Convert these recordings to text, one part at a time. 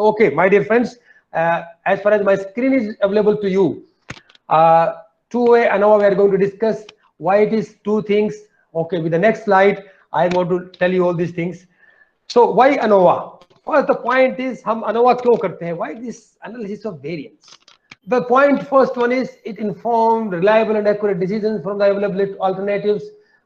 So okay, my dear friends, as far as my screen is available to you, two-way ANOVA we are going to discuss why it is two things. Okay, with the next slide I am going to tell you all these things. So why ANOVA? First, the point is हम ANOVA क्यों करते हैं? Why this analysis of variance? The point first one is it informed reliable and accurate decisions from the available alternatives.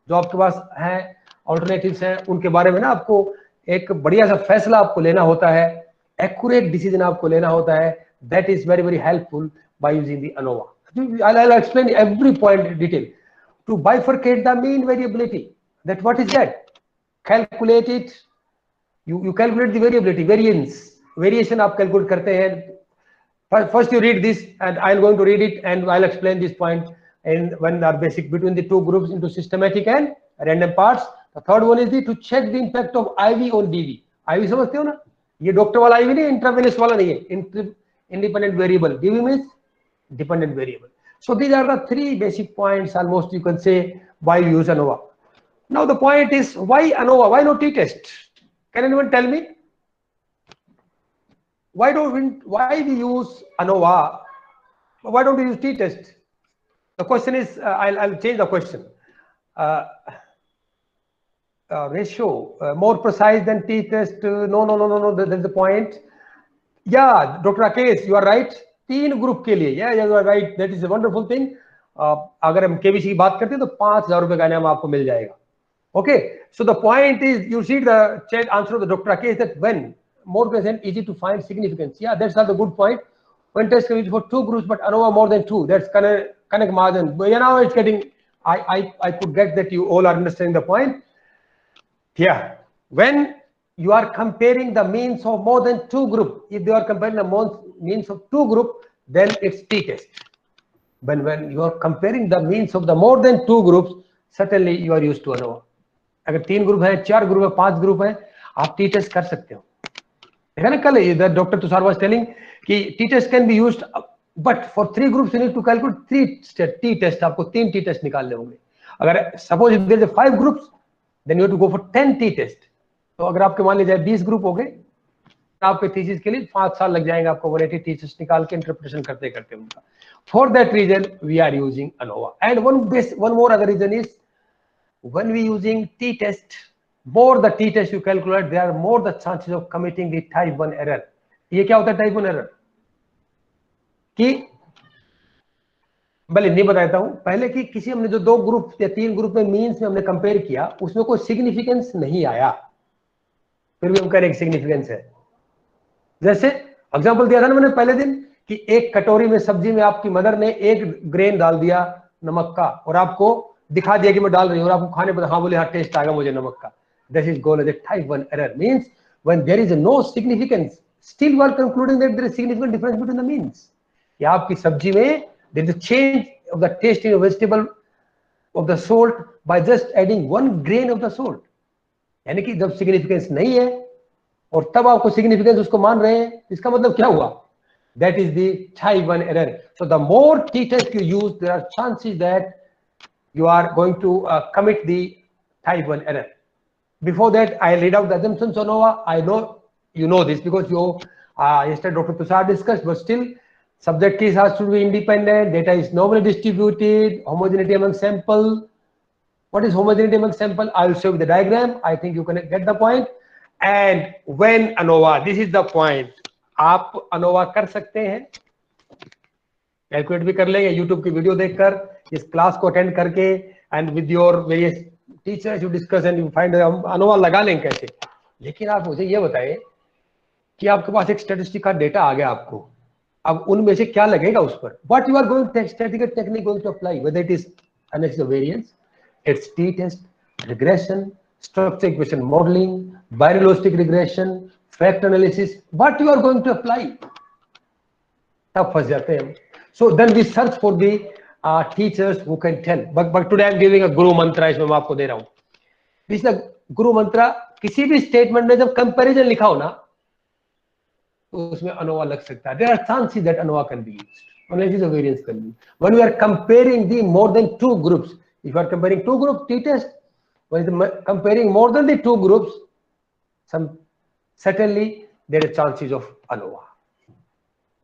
जो आपके पास हैं alternatives हैं उनके बारे में ना आपको एक बढ़िया सा फैसला आपको लेना होता है, accurate decision आपको लेना होता है. That is very very helpful by using the ANOVA. I'll explain every point in detail. To bifurcate the mean variability, that what is that? Calculate it. You calculate the variability, variation आप calculate करते हैं. First you read this and I'm going to read it and I'll explain this point and when are basic between the two groups into systematic and random parts. The third one is to check the impact of IV on DV. IV समझते हो ना? ये doctor वाला IV नहीं, intravenous वाला नहीं है. Independent variable. DV means dependent variable. So these are the three basic points almost you can say why you use ANOVA. Now the point is why ANOVA? Why not t-test? Can anyone tell me? Why we use ANOVA? Why don't we use t-test? The question is, I'll change the question. Ratio more precise than t-test? No. That's the point. Yeah, Dr. Rakesh, you are right. 3 group के लिए, yeah, you are right. That is a wonderful thing. अगर हम KBC की बात करते हैं तो 5,000 रुपए का इनाम आपको मिल जाएगा. Okay, so the point is, you see the answer of the Dr. Rakesh that when more present, easy to find significance. Yeah, that's not the good point. When test can be for 2 groups, but ANOVA more than 2. That's connect margin. But now it's getting. I could get that you all are understanding the point. Yeah, when you are comparing the means of more than 2 groups, if they are comparing the means of 2 groups, then it's t-test. But when you are comparing the means of the more than 2 groups, certainly you are used to ANOVA. अगर 3 group है, 4 group है, 5 group है, आप T test कर सकते हो. देखा ना कल इधर डॉक्टर तुषार वाज टेलिंग कि T test can be used, but for 3 groups you need to calculate 3 T test. आपको 3 टी टेस्ट निकालने होंगे. अगर suppose if there is 5 groups, then you have to go for 10 T test. तो अगर आपके मान लीजिए 20 ग्रुप हो गए, आपके थीसिस के लिए 5 साल लग जाएंगे आपको 180 टी टेस्ट निकाल के इंटरप्रिटेशन करते करते उनका. For that reason we are using ANOVA. And one more other reason is when we using t-test, more the t-test you calculate, there are more the chances of committing the type 1 error. ये क्या होता है type 1 error? कि भले नहीं बताता हूं पहले कि किसी हमने जो 2 ग्रुप या 3 ग्रुप में मीन्स में हमने कंपेयर किया, उसमें कोई सिग्निफिकेंस नहीं आया, फिर भी हम कह रहे हैं सिग्निफिकेंस है. जैसे एग्जांपल दिया था ना मैंने पहले दिन कि एक कटोरी में सब्जी में आपकी मदर ने 1 ग्रेन डाल दिया नमक का और आपको दिखा दिया कि मैं डाल रही हूं और आपको खाने पर हाँ बोले हाँ टेस्ट आएगा मुझे नमक का. This is called as a type 1 error. Means when there is no significance, still you are concluding that there is significant difference between the means. कि आपकी सब्जी में there is a change of the taste in a vegetable of the salt by just adding 1 grain of the salt. यानी कि जब significance नहीं है और तब आपको significance उसको मान रहे हैं, इसका मतलब क्या हुआ? That is the type 1 error. So the more t-test you use, there are chances that you are going to commit the type 1 error. Before that, I read out the assumptions on ANOVA. I know you know this because you yesterday Dr. Tushar discussed, but still subject keys has to be independent, data is normally distributed, homogeneity among sample. What is homogeneity among sample? I will show you the diagram. I think you can get the point. And when ANOVA, this is the point. आप ANOVA कर सकते हैं, calculate भी कर लेंगे YouTube की video देखकर, इस क्लास को अटेंड करके and with your various teachers you discuss and you find ANOVA लगा लें कैसे. लेकिन आप मुझे ये बताएं कि आपके पास एक स्टैटिस्टिक का डेटा आ गया आपको, अब उनमें से क्या लगेगा उस पर? What you are going statistical technique going to apply, whether it is analysis of variance, it's T test, regression, structure equation modelling, binary logistic regression, fact analysis, what you are going to apply, तब फंस जाते हैं. So then we search for the teachers who can tell. But today I'm giving a guru mantra, इसमें मैं आपको दे रहा हूँ. पिछला गुरु मंत्रा किसी भी स्टेटमेंट में जब कंपैरिजन लिखा हो ना तो उसमें ANOVA लग सकता है. There are chances that ANOVA can be used. Analysis of variance can be. When we are comparing the more than 2 groups, if you are comparing 2 groups, t-test. When comparing more than the 2 groups, certainly there are chances of ANOVA.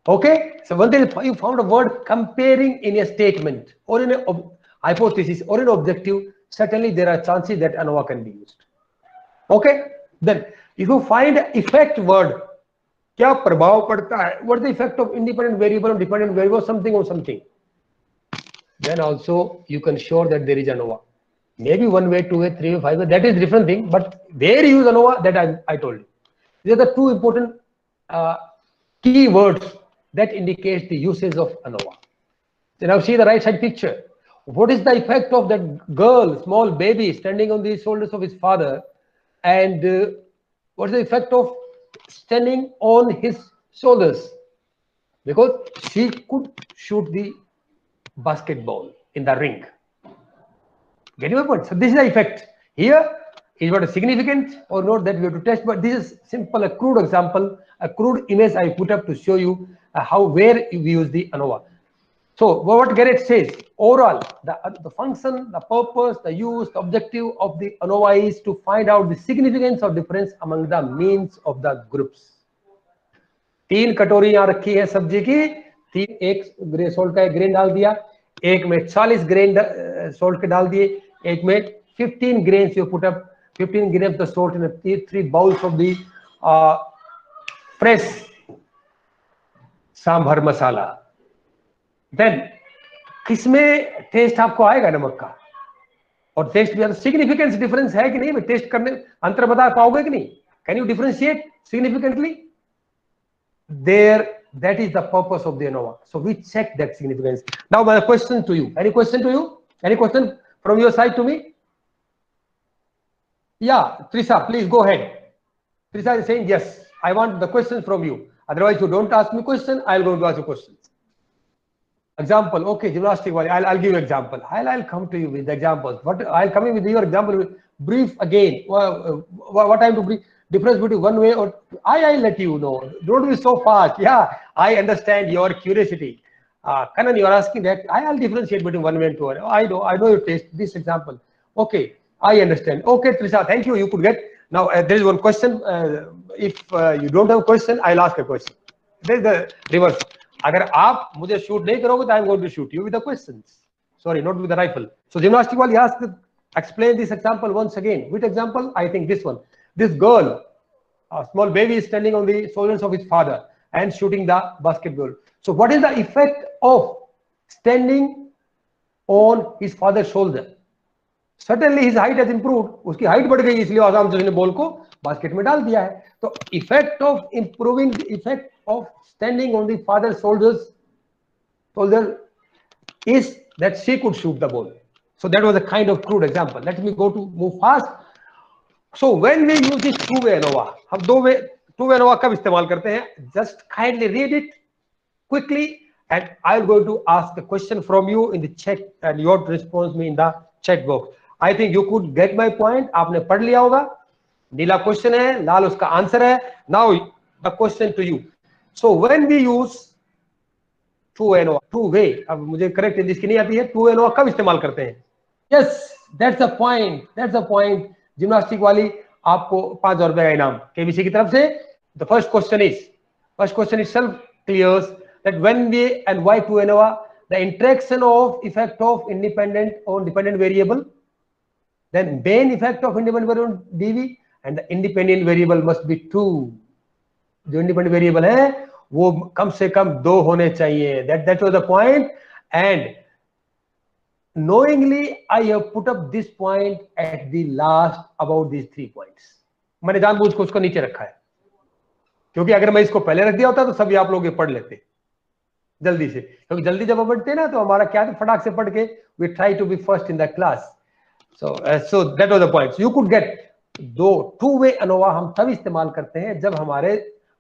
Okay, so when you found a word comparing in a statement or in a hypothesis or an objective, certainly there are chances that ANOVA can be used. Okay, then if you find effect word, क्या प्रभाव पड़ता है, what is the effect of independent variable on dependent variable, something on something, then also you can show that there is ANOVA. Maybe 1 way, 2 way, 3 way, 5 way, that is different thing, but where you use ANOVA, that I told you. These are the two important key words that indicates the usage of ANOVA. So now see the right side picture. What is the effect of that girl, small baby, standing on the shoulders of his father, and what is the effect of standing on his shoulders? Because she could shoot the basketball in the ring. Get my point? So this is the effect. Here is what is significant or not, that we have to test, but this is simple, a crude example, a crude image I put up to show you where we use the ANOVA. So what Garrett says, overall, the function, the purpose, the use, the objective of the ANOVA is to find out the significance or difference among the means of the groups. 3 कटोरी यहाँ रखी है सब्जी की, एक grey salt का grain डाल दिया, एक में 40 ग्रेन सोल्ट के डाल दिए, एक में 15 grains you put up 15 grams of salt in 3 bowls of the fresh sambar masala, then किसमें टेस्ट आपको आएगा नमक का, और टेस्ट भी सिग्निफिकेंस डिफरेंस है कि नहीं, मैं टेस्ट करने अंतर बता पाओगे कि नहीं, can you differentiate significantly there? That is the purpose of the ANOVA. So we check that significance. Now my question to you, any question to you, any question from your side to me? Yeah, Trisha, please go ahead. Trisha is saying yes, I want the questions from you, otherwise you don't ask me question, I'll go to ask you questions. Example, okay, gymnastic wali, I'll give you example. I'll come to you with the examples. What I'll come in with your example, brief again. What time to brief? Difference between one way or I'll let you know. Don't be so fast. Yeah, I understand your curiosity. Kanan, you are asking that. I'll differentiate between one way and two way. I know your taste. This example. Okay, I understand. Okay, Trisha, thank you. You could get. Now there is one question. If you don't have a question, I'll ask a question. There is the reverse. अगर आप मुझे shoot नहीं करोगे तो I am going to shoot you with the questions, sorry not with the rifle. So gymnastic वाली ask explain this example once again. Which example? I think this one. This girl, a small baby, is standing on the shoulders of his father and shooting the basketball. So what is the effect of standing on his father's shoulder? Certainly his height has improved. उसकी height बढ़ गई, इसलिए आराम से उसने ball को basket में डाल दिया है. तो effect of improving, effect of standing on the father's shoulders is that she could shoot the ball. So that was a kind of crude example. Let me move fast. So when we use this two-way ANOVA, हम two-way ANOVA कब इस्तेमाल करते हैं? Just kindly read it quickly, and I'm going to ask the question from you in the chat, and you have to respond me in the chat box. I think you could get my point. आपने पढ़ लिया होगा. नीला question है, लाल उसका answer है. Now the question to you. So when we use two-way ANOVA, two-way, अब मुझे correct English की नहीं आती है, two-way ANOVA कब इस्तेमाल करते हैं? Yes, that's the point. That's the point. Gymnastic वाली आपको 5,000 रुपए का इनाम केबीसी की तरफ से. The first question itself clears that when we and why two-way ANOVA, the interaction of effect of independent on dependent variable, then main effect of independent variable dv, and the independent variable must be 2. जो independent variable है वो कम से कम 2 होने चाहिए. That was the point, and knowingly I have put up this point at the last about these 3 points. मैंने जानबूझ के उसको नीचे रखा है, क्योंकि अगर मैं इसको पहले रख दिया होता तो सभी आप लोग ये पढ़ लेते जल्दी से, क्योंकि जल्दी जब पढ़ते ना तो हमारा क्या फटाक से पढ़ के we try to be first in the class. So that was the point. So you could get two-way ANOVA हम तब इस्तेमाल करते हैं जब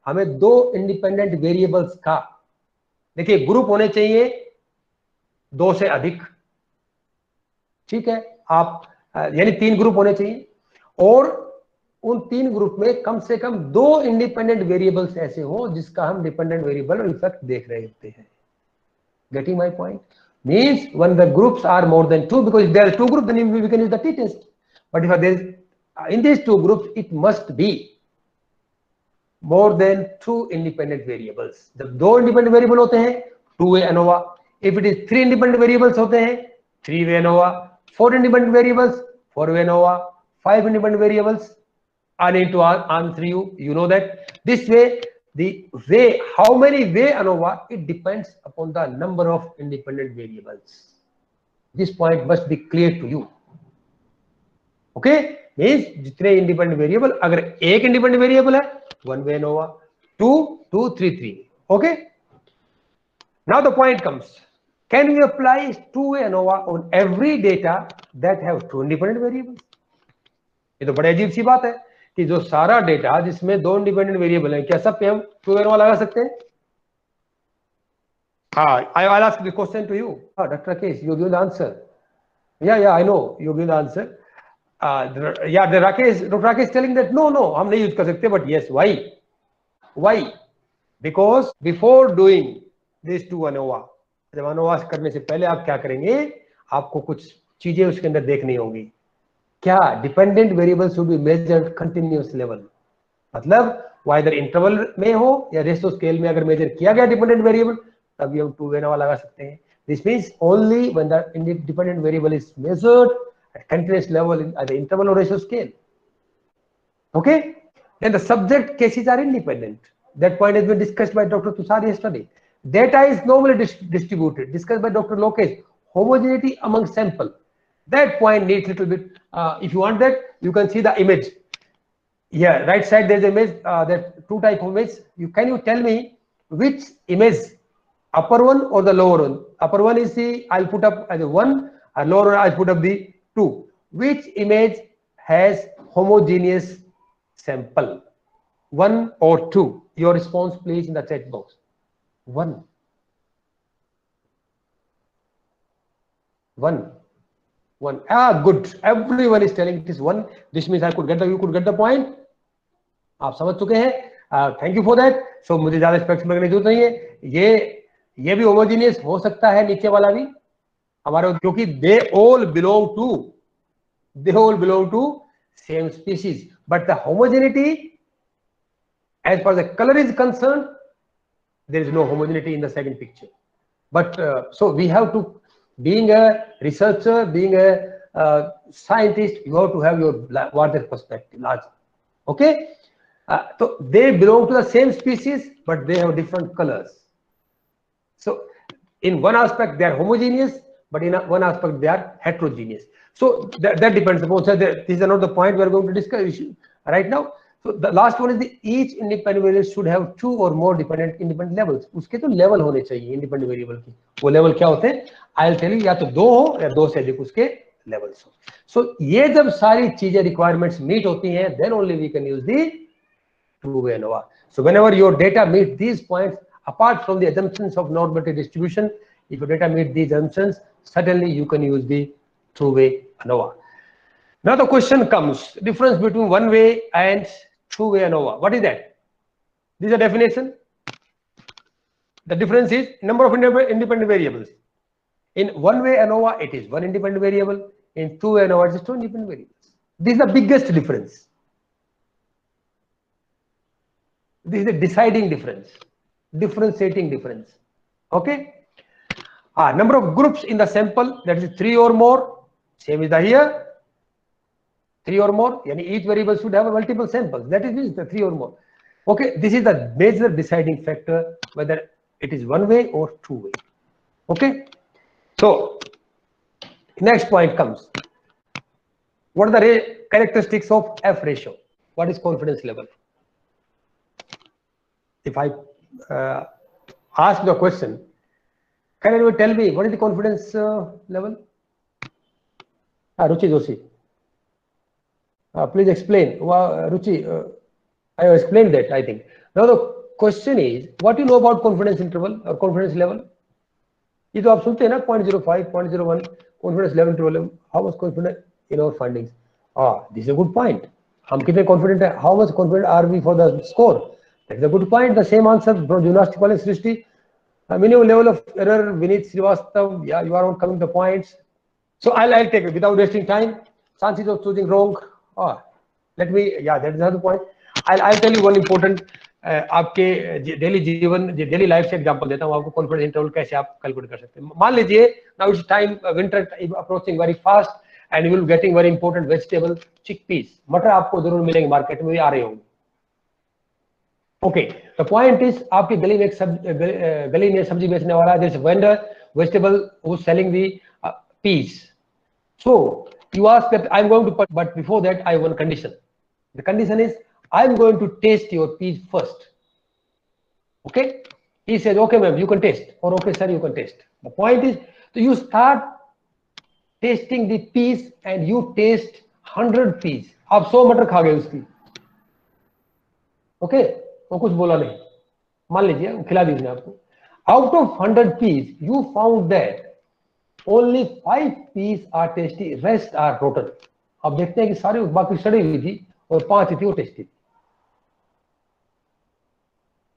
हमें 2 इंडिपेंडेंट वेरिएबल्स का, देखिए ग्रुप होने चाहिए 2 से अधिक, ठीक है, आप यानी 3 ग्रुप होने चाहिए, और उन 3 ग्रुप में कम से कम 2 इंडिपेंडेंट वेरिएबल्स ऐसे हो जिसका हम डिपेंडेंट वेरिएबल इफेक्ट देख रहे होते हैं. Getting my point? Means when the groups are more than 2, because there are 2 groups then we can use the t-test, but if there is in this 2 groups it must be more than 2 independent variables. जब 2 independent variable होते हैं 2-way ANOVA. If it is 3 independent variables होते हैं 3-way ANOVA. 4 independent variables 4-way ANOVA. 5 independent variables, I need to answer you. You know that this way, the way, how many way ANOVA, it depends upon the number of independent variables. This point must be clear to you. Okay, means जितने independent variable, अगर एक independent variable है 1-way ANOVA, 2, 2, 3, 3. Okay. Now the point comes, can we apply 2-way ANOVA on every data that have 2 independent variables? ये तो बड़ी अजीब सी बात है कि जो सारा डेटा जिसमें 2 इंडिपेंडेंट वेरिएबल है, क्या सब पे हम 2-way ANOVA लगा सकते हैं? I'll ask the question to you. Dr. Rakesh, you give the answer. Yeah, I know you give the answer. Yeah, Dr. Rakesh is telling that no, हम नहीं यूज कर सकते, but yes, why? Because before doing this 2 ANOVA, जब ANOVA करने से पहले आप क्या करेंगे, आपको कुछ चीजें उसके अंदर देखनी होंगी. क्या dependent variable should be measured continuous level, मतलब वाइदर इंटरवल में हो या रेशो स्केल में अगर मेजर किया गया डिपेंडेंट वेरिएबल, तभी हम 2-way ANOVA लगा सकते हैं. This means only when the dependent variable is measured at continuous level at the interval or ratio scale. Okay, then the subject cases are independent. That point has been discussed by Dr. Tushar yesterday. Data is normally distributed, discussed by Dr. Lokesh. Homogeneity among sample, that point needs little bit, if you want that, you can see the image. Yeah, right side there's image, that 2 type of image. Can you tell me which image, upper one or the lower one? Upper one is the, I'll put up as a 1, and lower one I'll put up the 2. Which image has homogeneous sample, 1 or 2? Your response please in the chat box. 1. Good, everyone is telling it is 1. This means you could get the point. आप समझ चुके हैं. Thank you for that. So मुझे ज्यादा specs में करने की जरूरत नहीं है. ये भी होमोजेनियस हो सकता है, नीचे वाला भी हमारे, क्योंकि they all belong to same species, but the homogeneity, as far as the color is concerned, there is no homogeneity in the second picture. But so we have to, being a researcher, being a scientist, you have to have your larger perspective, large. Okay, so they belong to the same species, but they have different colors. So in one aspect they are homogeneous, but in one aspect they are heterogeneous. So that depends upon. So this is not the point we are going to discuss right now. So the last one is the each independent variable should have 2 or more independent levels. उसके तो level होने चाहिए independent variable की. वो level क्या होते हैं? I'll tell you, या तो 2 हो या 2 से अधिक उसके levels हो. So ये जब सारी चीजें requirements meet होती हैं, then only we can use the 2-way ANOVA. So whenever your data meet these points, apart from the assumptions of normative distribution, if your data meet these assumptions, certainly you can use the 2-way ANOVA. Now the question comes, difference between 1-way and 2-way ANOVA. What is that? This is a definition. The difference is number of independent variables. In 1-way ANOVA, it is 1 independent variable. In 2-way ANOVA, it is 2 independent variables. This is the biggest difference. This is the deciding difference, differentiating difference. Okay. Number of groups in the sample, that is 3 or more. Same is the here. 3 or more. Yani each variable should have a multiple samples. That is the 3 or more. Okay. This is the major deciding factor whether it is 1-way or 2-way. Okay. So next point comes. What are the characteristics of F ratio? What is confidence level? If I ask the question, can anyone tell me what is the confidence level? Ruchi Joshi. Please explain. Ruchi, I have explained that, I think. Now the question is, what do you know about confidence interval or confidence level? ये तो आप सुनते हैं ना 0.05, 0.01 confidence level interval. How much confident in our findings? This is a good point. हम कितने confident है? How much confident are we for the score? That's a good point. The same answer from Gymnastic College Srishti. Minimum level of error, Vineet Srivastav. Yeah, you are on coming the points. So I'll take it without wasting time. Chances of choosing wrong. Let me. Yeah, that is another point. I'll tell you one important आपके daily जीवन, daily life से example देता हूं आपको, confidence interval कैसे आप calculate कर सकते हैं। मान लीजिए now it's time, winter approaching very fast and you will getting very important vegetable chickpeas. मटर आपको जरूर मिलेंगे, मार्केट में भी आ रहे होंगे। ओके, द पॉइंट इज आपकी गली में गली में सब्जी बेचने वाला, this vendor vegetable who's selling the peas. So you ask that I'm going to, but before that I have one condition. The condition is I'm going to taste your peas first. Okay, he says okay ma'am you can taste, or okay sir you can taste. The point is, so you start tasting the peas and you taste 100 peas. आप 100 मटर खा गए उसकी। Okay, वो कुछ बोला नहीं, मान लीजिए वो खिला दीजिए आपको। Out of 100 peas, you found that only 5 peas are tasty, rest are rotten. अब देखते हैं कि सारी बाकी सड़ी हुई थी और 5 थी वो tasty.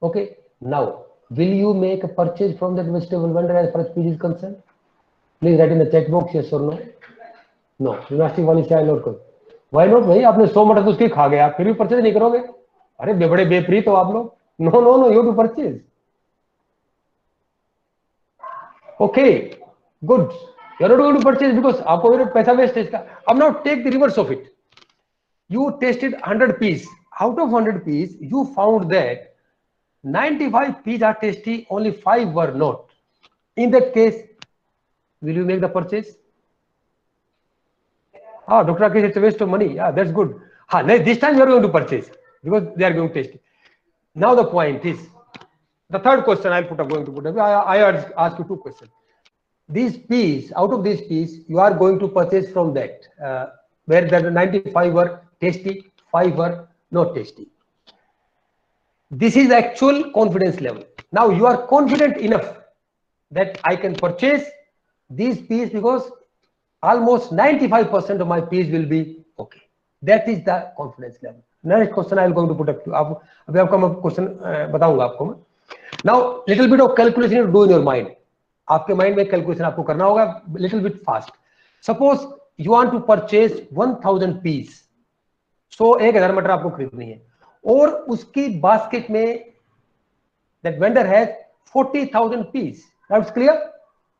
Okay, now will you make a purchase from that vegetable vendor as far as peas is concerned? Please write in the chat box yes or no. No, gymnastic वाली चाहे नोट करो। Why not भाई, आपने 100 मटर तो उसकी खा गए, आप फिर भी परचेज नहीं करोगे? अरे बड़े बेप्रीत हो आप लोग। No no no, you have to purchase. Okay, good. You are not going to purchase because आपको मेरे पैसा वेस्ट है इसका। अब now take the reverse of it. You tasted 100 peas. Out of 100 peas, you found that 95 peas are tasty, only 5 were not. In that case, will you make the purchase? Ah, Dr. Rakesh, it's a waste of money. Yeah, that's good. This time you are going to purchase because they are going to taste it. Now the point is, the third question I ask you 2 questions. These peas, out of these peas, you are going to purchase from that, where the 95 were tasty, 5 were not tasty. This is actual confidence level. Now you are confident enough that I can purchase these peas because almost 95% of my peas will be okay. That is the confidence level. Next question I am going to put up to you. अभी आपका मैं question बताऊंगा आपको मैं। Now little bit of calculation you do in your mind. आपके mind में calculation आपको करना होगा little bit fast. Suppose you want to purchase 1000 piece, 1000 मटर आपको खरीदनी है और उसकी बास्केट में that vendor has 40,000 piece. That's clear?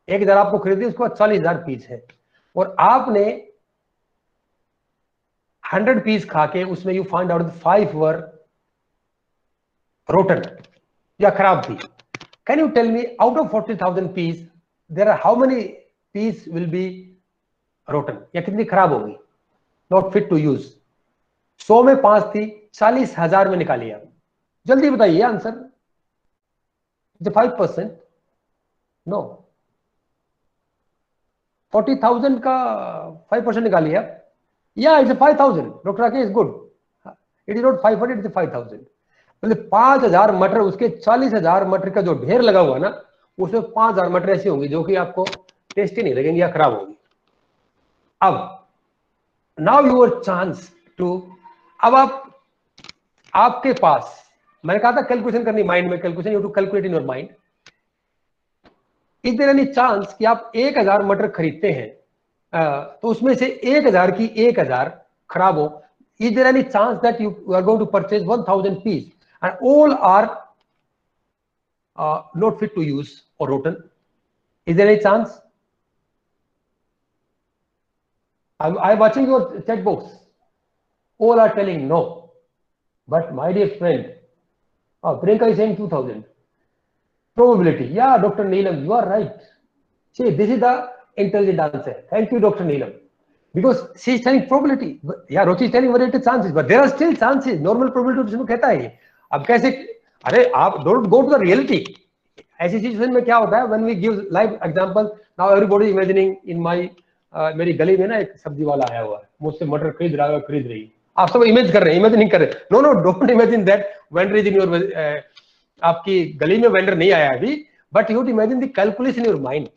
1000 आपको खरीदनी, उसके बाद 40,000 पीस है और आपने 100 पीस खा के उसमें you find out 5 were rotten या खराब थी। Can you tell me out of 40,000 peas, there are how many peas will be rotten? या कितनी खराब होगी? Not fit to use. 100 में 5 थी, 40,000 में निकालिए आप। जल्दी बताइए आंसर। The 5%? No. 40,000 का 5% निकालिए आप। Yeah, it's a 5,000. Dr. Rakesh is good. It is not 500, it's a 5,000. 5,000 मटर, उसके 40,000 मटर का जो ढेर लगा हुआ ना, उसमें 5,000 मटर ऐसी होंगी जो कि आपको टेस्टी नहीं लगेंगी या खराब होगी। अब नाउ योर चांस टू, अब आपके पास, मैंने कहा था कैलकुलेशन करनी माइंड में, calculation you to calculate in your mind. Is there any chance कि आप 1000 मटर खरीदते हैं तो उसमें से 1000 की 1000 खराब हो? Is there any chance that you are going to purchase 1000 piece and all are not fit to use or rotten? Is there any chance? I'm watching your chat box. All are telling no. But my dear friend, Priyanka is saying 2000. Probability. Yeah, Dr. Neelam, you are right. See, this is the intelligent answer. Thank you, Dr. Neelam. Because she is telling probability. Yeah, Rochi is telling what are the chances, but there are still chances. Normal probability जिसमें कहता है। अब कैसे? अरे आप don't go to the reality. ऐसी situation में क्या होता है, when we give live example, now everybody imagining in my, मेरी गली में ना एक सब्जी वाला आया हुआ है, मुझसे मटर खरीद रहा है, खरीद रही है। आप सब इमेज कर रहे हैं, इमेजिन कर रहे हैं। No no, don't imagine that vendor is in your, आपकी गली में वेंडर नहीं आया अभी, but you imagine the calculation in your mind.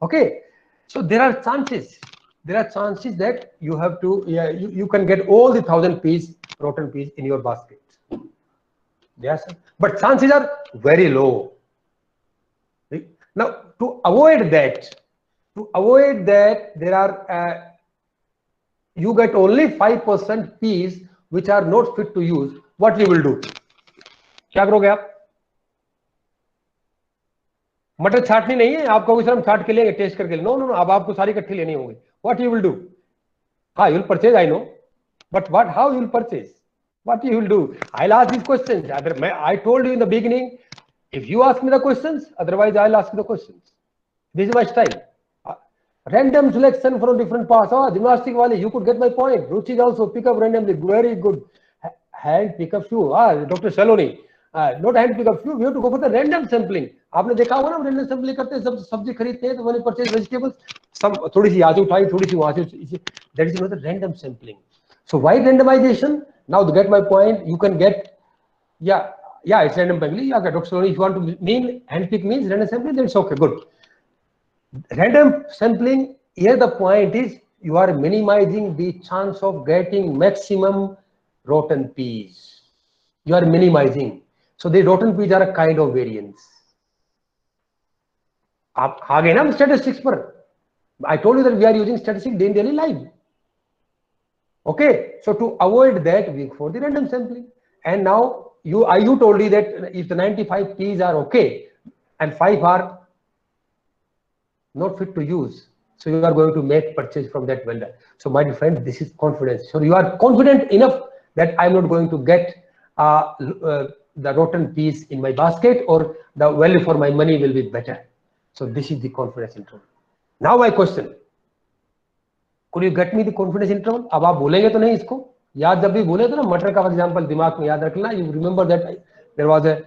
Okay, so there are chances that you have to, you can get all the 1000 peas, rotten peas in your basket. Yes, but chances are very low. Now to avoid that, there are you get only 5% peas which are not fit to use. What you will do? क्या करोगे आप? मटर छाटनी नहीं है, आप कहोगे sir हम छाट के लेंगे टेस्ट करके, नो नो नो, अब आपको सारी इकट्ठी लेनी होगी. What you will do? हाँ, you will purchase, I know, but what, how you will purchase? What you will do? I'll ask these questions. I told you in the beginning, if you ask me the questions, otherwise I'll ask you the questions. This is my style. Random selection from different parts. Oh, gymnastic wali, you could get my point. Ruchi also pick up randomly. Very good. Hand pick up few. Dr. Saloni. Not hand pick up few. We have to go for the random sampling. आपने देखा होगा ना, random sampling करते हैं, सब सब्जी खरीदते हैं तो मैंने purchase vegetables. सब थोड़ी सी यहाँ से उठाई, थोड़ी सी वहाँ से. That is not the random sampling. So why randomization? Now to get my point, you can get, yeah, it's random sampling. Yeah, Dr. Saloni, if you want to mean handpick means random sampling, then it's okay, good. Random sampling, here the point is you are minimizing the chance of getting maximum rotten peas. You are minimizing. So the rotten peas are a kind of variance. आप आ गए ना statistics पर? I told you that we are using statistics day in daily life. Okay, so to avoid that, we go for the random sampling. And now you told me that if the 95 P's are okay and 5 are not fit to use, so you are going to make purchase from that vendor. So my friend, this is confidence. So you are confident enough that I'm not going to get the rotten piece in my basket, or the value for my money will be better. So this is the confidence interval. Now my question, could you get me the confidence interval? अब आप बोलेंगे तो नहीं इसको, याद जब भी बोले तो ना मटर का एग्जांपल दिमाग में याद रखना. You remember that there was a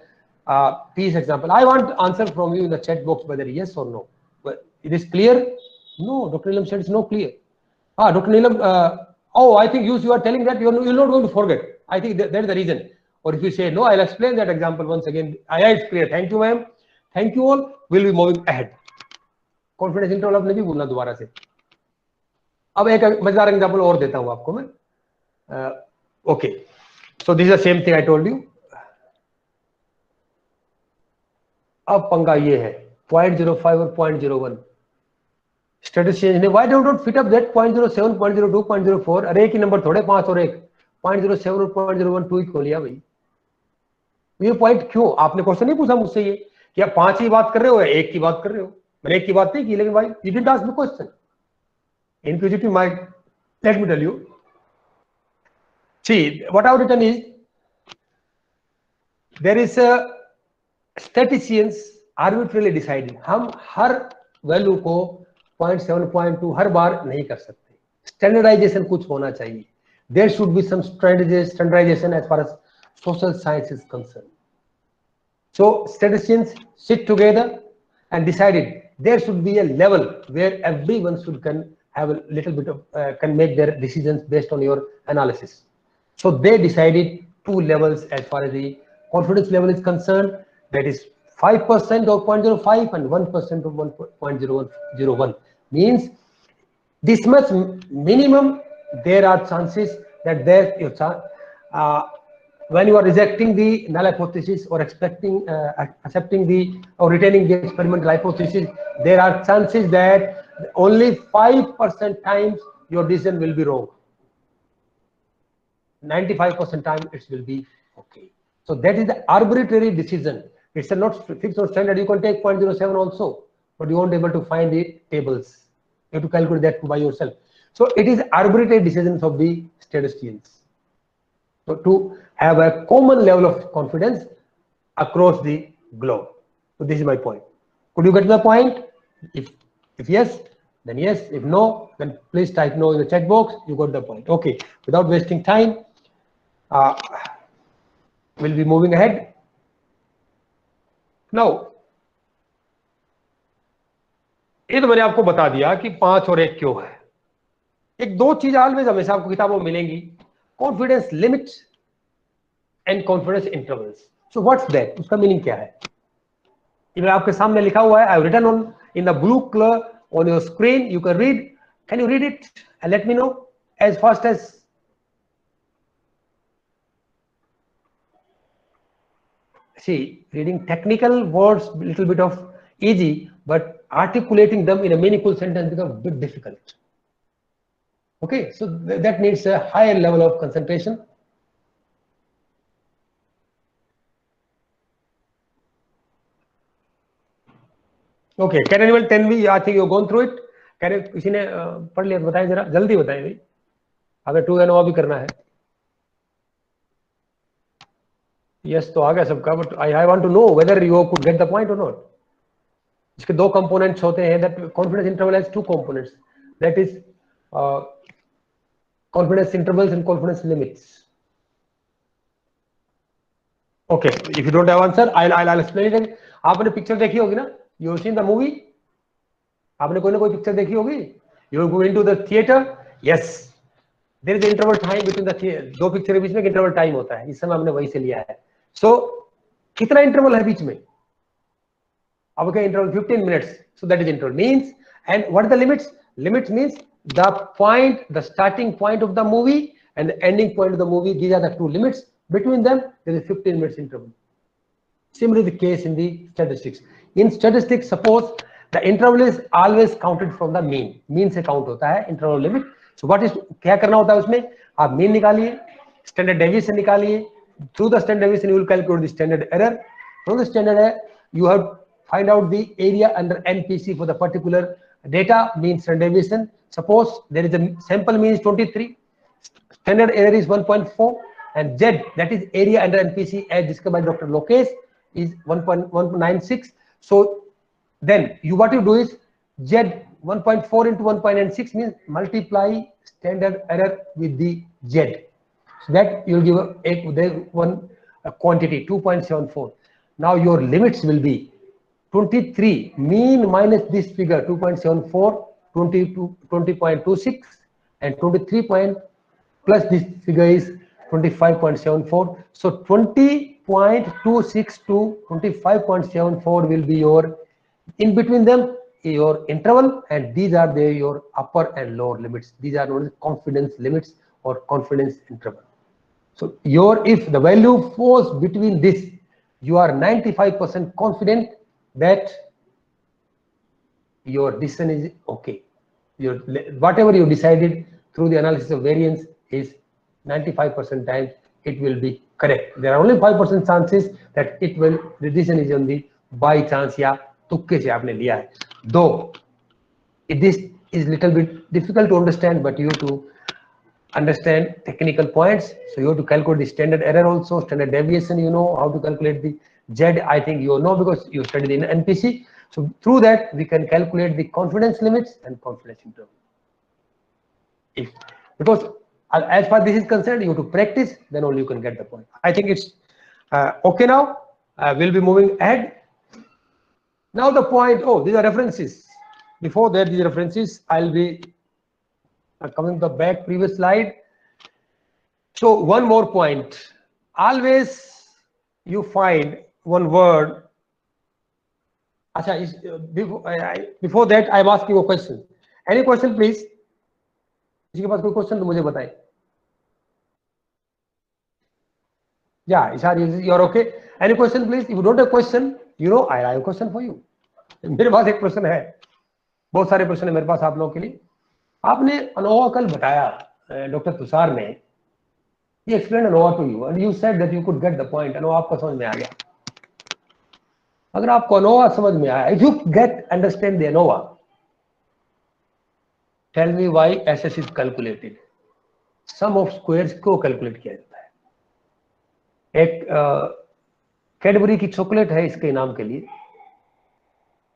piece example. I want answer from you in the chat box whether yes or no. But it is clear? No, Dr. Neelam said it's no clear. Dr. Neelam, I think you are telling that you're not going to forget. I think that is the reason. Or if you say no, I'll explain that example once again. It's clear. Thank you, ma'am. Thank you all. We'll be moving ahead. Confidence interval अब नहीं बोलना दोबारा से. अब एक मजेदार example और देता हूं आपको मैं. Okay, so this is the same thing I told you. अब पंगा ये है 0.05 और 0.01 स्टेटिस्टिशियंस ने why do not fit up that 0.07, 0.02, 0.04. अरे एक ही नंबर थोड़े, 5 और 1, 0.07 और 0.01 2 ही खोल लिया भाई. ये पॉइंट क्यों? आपने क्वेश्चन नहीं पूछा मुझसे ये कि आप 5 की बात कर रहे हो या 1 की बात कर रहे हो. मैंने 1 की बात नहीं की, लेकिन भाई you didn't ask me question. Inquisitive mind, let me tell you. See, what I've written is, there is a statisticians arbitrarily decided. हम हर वैल्यू को 0.7, 0.2 हर बार नहीं कर सकते. स्टैंडर्डाइजेशन कुछ होना चाहिए. There should be some standardization as far as social science is concerned. So statisticians sit together and decided there should be a level where everyone should have a little bit of can make their decisions based on your analysis. So they decided 2 levels as far as the confidence level is concerned, that is 5% of 0.05 and 1% of 1.01. Means this much minimum there are chances that when you are rejecting the null hypothesis or accepting the or retaining the experimental hypothesis, there are chances that only 5% times your decision will be wrong. 95% time it will be okay. So that is the arbitrary decision. It's not fixed or standard. You can take 0.07 also, but you won't be able to find the tables. You have to calculate that by yourself. So it is arbitrary decisions of the statisticians. So to have a common level of confidence across the globe. So this is my point. Could you get the point? If yes, then yes. If no, then please type no in the chat box. You got the point. Okay. Without wasting time, we'll be moving ahead. Now, ये तो मैंने आपको बता दिया कि 5 और 1 क्यों है. एक दो चीज ऑलवेज हमेशा आपको किताबों में मिलेंगी, confidence limits and confidence intervals. So what's that? उसका मीनिंग क्या है? ये आपके सामने लिखा हुआ है. I have written on in the blue colour on your screen. You can read. Can you read it and let me know as fast as. See, reading technical words little bit of easy, but articulating them in a meaningful sentence becomes a bit difficult. Okay, so that needs a higher level of concentration. Okay, can animal 10 भी, I think you gone through it. Can किसी ने पढ़ लिया? बताएं जरा, जल्दी बताएं भाई, अगर टू एनोवा भी करना है। यस तो आ गया सबका, but I want to know whether you could get the point और नॉट। इसके दो कंपोनेंट्स होते हैं, that confidence interval has two components, that is confidence intervals and confidence limits. Okay, if you don't have answer, I'll explain it. आपने picture देखी होगी ना, you have seen the movie, आपने कोई ना कोई पिक्चर देखी होगी, you go into the theater, yes, there is interval time between the दो पिक्चर के बीच में इंटरवल टाइम होता है, इस समय हमने वही से लिया है। So कितना इंटरवल है बीच में? अब क्या interval 15 minutes, so that is interval means, and what are the limits? Limits means the point, the starting point of the movie and the ending point of the movie, these are the two limits. Between them there is a 15 minutes interval. Similarly the case in the statistics. In statistics, suppose the interval is always counted from the mean से count होता है interval limit. So what is, क्या करना होता है उसमें? आप mean निकालिए, standard deviation निकालिए, through the standard deviation you will calculate the standard error. From the standard error you have find out the area under NPC for the particular data, mean standard deviation. Suppose there is a sample mean is 23, standard error is 1.4, and Z, that is area under NPC as discovered by Dr. Lokesh, is 1.196. So then you, what you do is Z 1.4 into 1.96 means multiply standard error with the Z, so that you will give a quantity 2.74. Now your limits will be 23 mean minus this figure 2.74, 20.26, and 23 point plus this figure is 25.74. So 20.26 to 25.74 will be your, in between them your interval, and these are your upper and lower limits. These are known as confidence limits or confidence interval. So your, if the value falls between this, you are 95% confident that your decision is okay. Your, whatever you decided through the analysis of variance is 95% times it will be correct. There are only 5% chances that it will, the decision is on the by chance या तुक्के से आपने लिया है. Though this is little bit difficult to understand, but you have to understand technical points. So you have to calculate the standard error also, standard deviation, you know how to calculate the Z, I think you know because you studied in NPC. So through that we can calculate the confidence limits and confidence interval. If, because as far as this is concerned, you have to practice, then only you can get the point. I think it's okay now. We'll be moving ahead. Now the point, oh, these are references. Before that, these references, I'll be coming to the back previous slide. So one more point. Always you find one word. Before that, I'm asking you a question. Any question, please? किसी के पास कोई question तो मुझे बताएं. Yeah, Ishar, you're okay. Any question, please? If you don't have a question, you know I have a question for you. मेरे पास एक प्रश्न है, बहुत सारे प्रश्न है मेरे पास आप लोगों के लिए. आपने अनोवा कल बताया, डॉक्टर तुषार ने, he explained ANOVA to you and you said that you could get the point. ANOVA आपको समझ में आ गया. अगर आपको ANOVA समझ में आया, if you understand the ANOVA, tell me why SS is calculated. Sum of squares को कैलकुलेट किया जाता है. एक कैडबरी की चॉकलेट है इसके इनाम के लिए.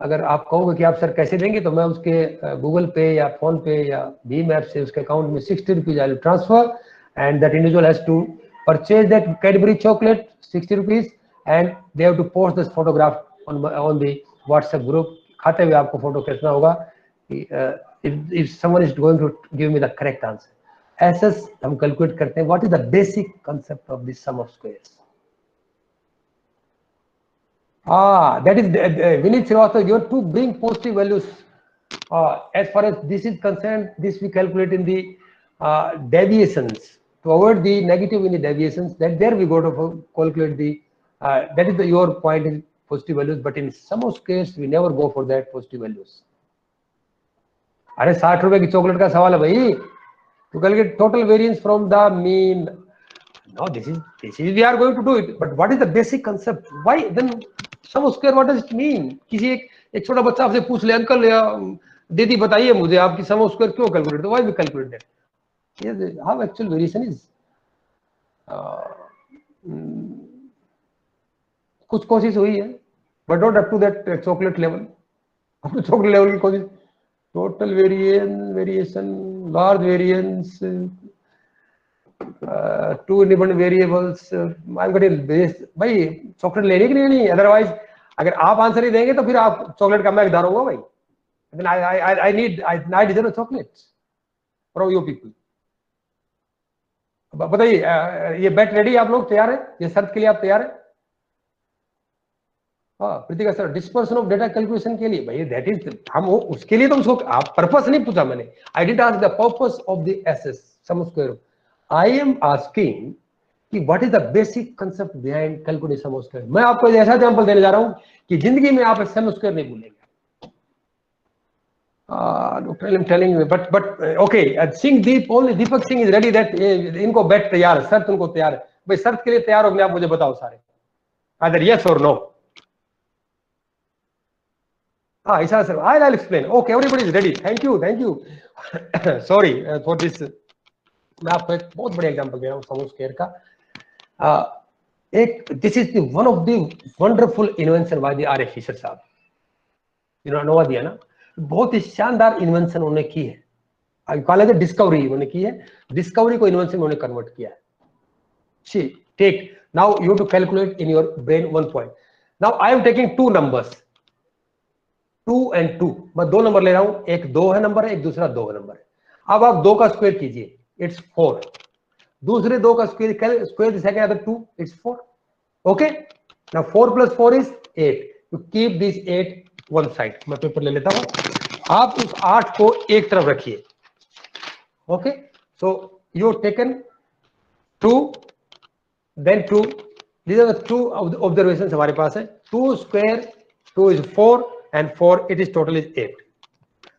अगर आप कहोगे कि आप सर कैसे देंगे, तो मैं उसके गूगल पे या फोन पे या भीम ऐप से उसके अकाउंट में 60 rupees I will transfer, and that individual has to purchase that Cadbury chocolate 60 rupees and they have to post this photograph on the WhatsApp group. खाते हुए आपको फोटो खींचना होगा. If someone is going to give me the correct answer. SS हम calculate करते हैं. What is the basic concept of this sum of squares? That is Vinit Srivastava given to bring positive values. As far as this is concerned, this we calculate in the deviations. To avoid the negative in the deviations, that there we go to calculate the, that is your point in positive values, but in some of cases we never go for that positive values. अरे 60 रुपए की chocolate का सवाल है भाई, to calculate total variance from the mean. No, this is we are going to do it, but what is the basic concept? Why then sum square what does it mean? किसी एक छोटा बच्चा आपसे पूछ ले, अंकल या दीदी बताइए मुझे आपकी सम स्क्वायर क्यों calculate, why we calculate that? Yes, how actual variation is. कुछ कोशिश हुई है, but not up to that chocolate level. Up to chocolate level की कोशिश, total variation, large variance, two independent variables, भाई चॉकलेट लेनी कि नहीं? अदरवाइज अगर आप आंसर ही देंगे तो फिर आप चॉकलेट का मैं हकदार होगा भाई। I deserve a chocolate from you people. बताइए, ये बेट रेडी? आप लोग तैयार है? ये शर्त के लिए आप तैयार है? हाँ Pritika sir, dispersion of data calculation के लिए भाई, दैट इज हम उसके लिए तो उसको आप पर्पस नहीं पूछा मैंने। I did ask the purpose of the SS sum square. I am asking कि what is the basic concept behind calculation sum square. मैं आपको ऐसा एग्जांपल देने जा रहा हूं कि जिंदगी में आप सम स्क्वायर नहीं भूलेंगे। Dr. I'm telling you, but okay, Dip, only Deepak Singh is ready that इनको बेट तैयार है, शर्त उनको तैयार है भाई। शर्त के लिए तैयार हो गए आप, मुझे बताओ सारे, either yes or no. Isha sir, I'll explain. Okay, everybody is ready. Thank you. Sorry for this. मैं आपको एक बहुत बड़ा एग्जांपल दे रहा हूँ सम स्क्वायर का। एक this is one of the wonderful invention by the R F. Fisher साहब। नोवा दिया ना, बहुत ही शानदार इन्वेंशन उन्होंने की है। कॉलेज डिस्कवरी उन्होंने की है, डिस्कवरी को इन्वेंशन उन्होंने कन्वर्ट किया है। See take now you to calculate in your brain one point. Now I am taking two numbers, 2 and 2। मैं दो नंबर ले रहा हूं, एक 2 है नंबर है, एक दूसरा 2 है नंबर है। अब आप 2 का स्क्वायर कीजिए, इट्स 4। दूसरे 2 का square, square second other 2, it's 4। Okay, now 4 + 4 is 8। You keep this 8 one side. मैं पेपर ले लेता हूं, आप उस 8 को एक तरफ रखिए। Okay, so you taken 2 then 2। these are the two observations हमारे पास है। 2 square 2 is 4 and 4 it is total is 8।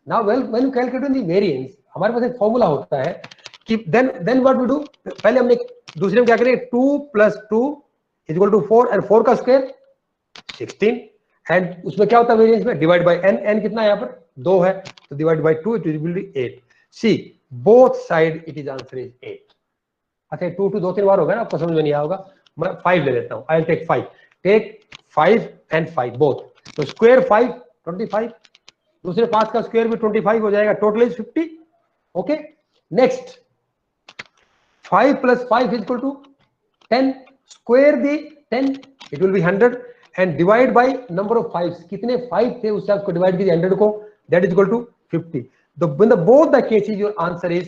now when you calculate the variance, हमारे पास एक फॉर्मूला होता है कि then what we do, पहले हमने दूसरे में क्या करें, 2 + 2 = 4 and 4 का स्क्वायर 16। एंड उसमें क्या होता है वेरिएंस में, डिवाइड बाय n। n कितना है यहाँ पर 2 है, तो divide by 2 it will be 8। See both side it is answer is 8। अच्छा 2 2 2-3 बार होगा ना, आपको समझ में नहीं आएगा, मैं 5 ले लेता हूं। I will take 5, take 5 and 5 बोथ, तो स्क्वायर 5 25, दूसरे 5 का स्क्वायर भी 25 हो जाएगा, total is 50। Okay, next 5 + 5 = 10, square the 10 it will B 100 and divide by number of 5। कितने 5 थे उससे आपको डिवाइड कीजिए 100 को, that is equal to 50। when the both the cases your answer is,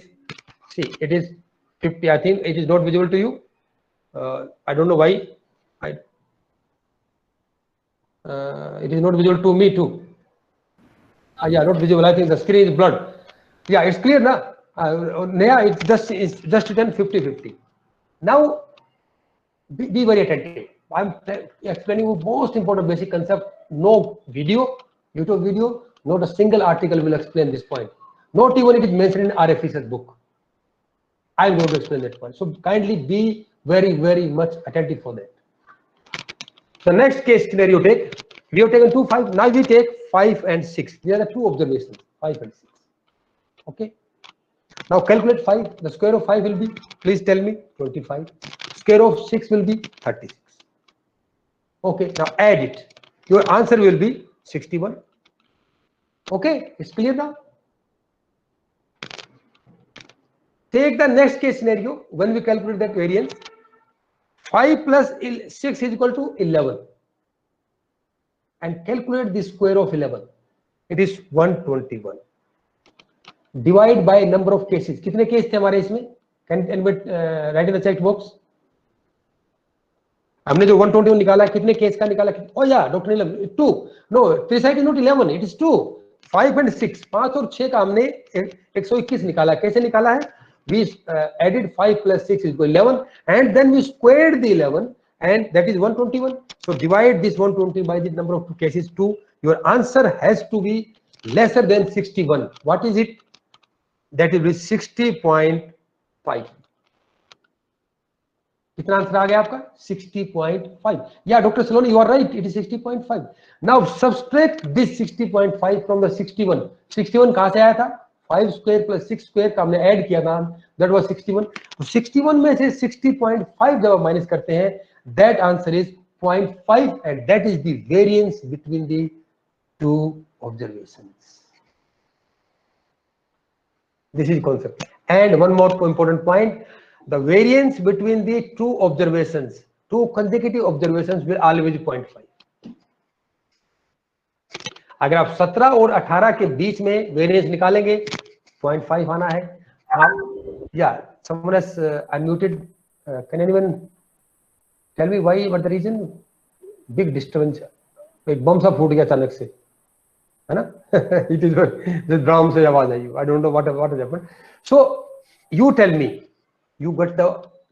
see it is 50। I think it is not visible to you, I don't know why it is not visible to me too। yeah, not visible, I think the screen is blurred। yeah, it's clear na, it's just 10 50 50। now be very attentive, I'm explaining you most important basic concept। no video, YouTube video, not a single article will explain this point, not even it is mentioned in RF's book। I'm going to explain that point, so kindly be very much attentive for that। the next case scenario take, we have taken 2 5, now we take 5 and 6। these are the two observations, 5 and 6। okay, now calculate 5, the square of 5 will be, please tell me, 25, square of 6 will be 36। okay, now add it, your answer will be 61। okay, it's clear now। take the next case scenario, when we calculate that variance, 5 + 6 is equal to 11 and calculate the square of 11, it is 121। divide by number of cases, कितने case थे हमारे इसमें, can write in the chat box। हमने जो 121 निकाला, कितने case का निकाला? oh yeah, Dr. Neelam, 2, no precisely not 11, it is 2, 5 and 6, 5 और 6 का हमने 121 निकाला। कैसे निकाला है? we added 5 + 6 is 11 and then we squared the 11 and that is 121। so divide this 120 by the number of cases 2, your answer has to be lesser than 61। what is it? that will be 60.5। कितना answer आ गया आपका 60.5. या doctor Saloni you are right, it is 60.5. Now subtract this 60.5 from the 61. 61 कहां से आया था? 5 square plus 6 square का हमने ऐड किया था, दैट वाज 61. तो 61 में से 60.5 जब आप माइनस करते हैं, that answer is 0.5 and that is the variance between the two observations. This is concept. And one more important point, the variance between the two observations, two consecutive observations will always 0.5. अगर आप 17 और 18 के बीच में variance निकालेंगे 0.5 आना है. Yeah, someone has unmuted. Can anyone tell me why, what the reason? Big disturbance. एक बम सा फूट गया अचानक से, है ना? It is just ड्रम से आवाज आई. I don't know what has happened. So you tell me, you got the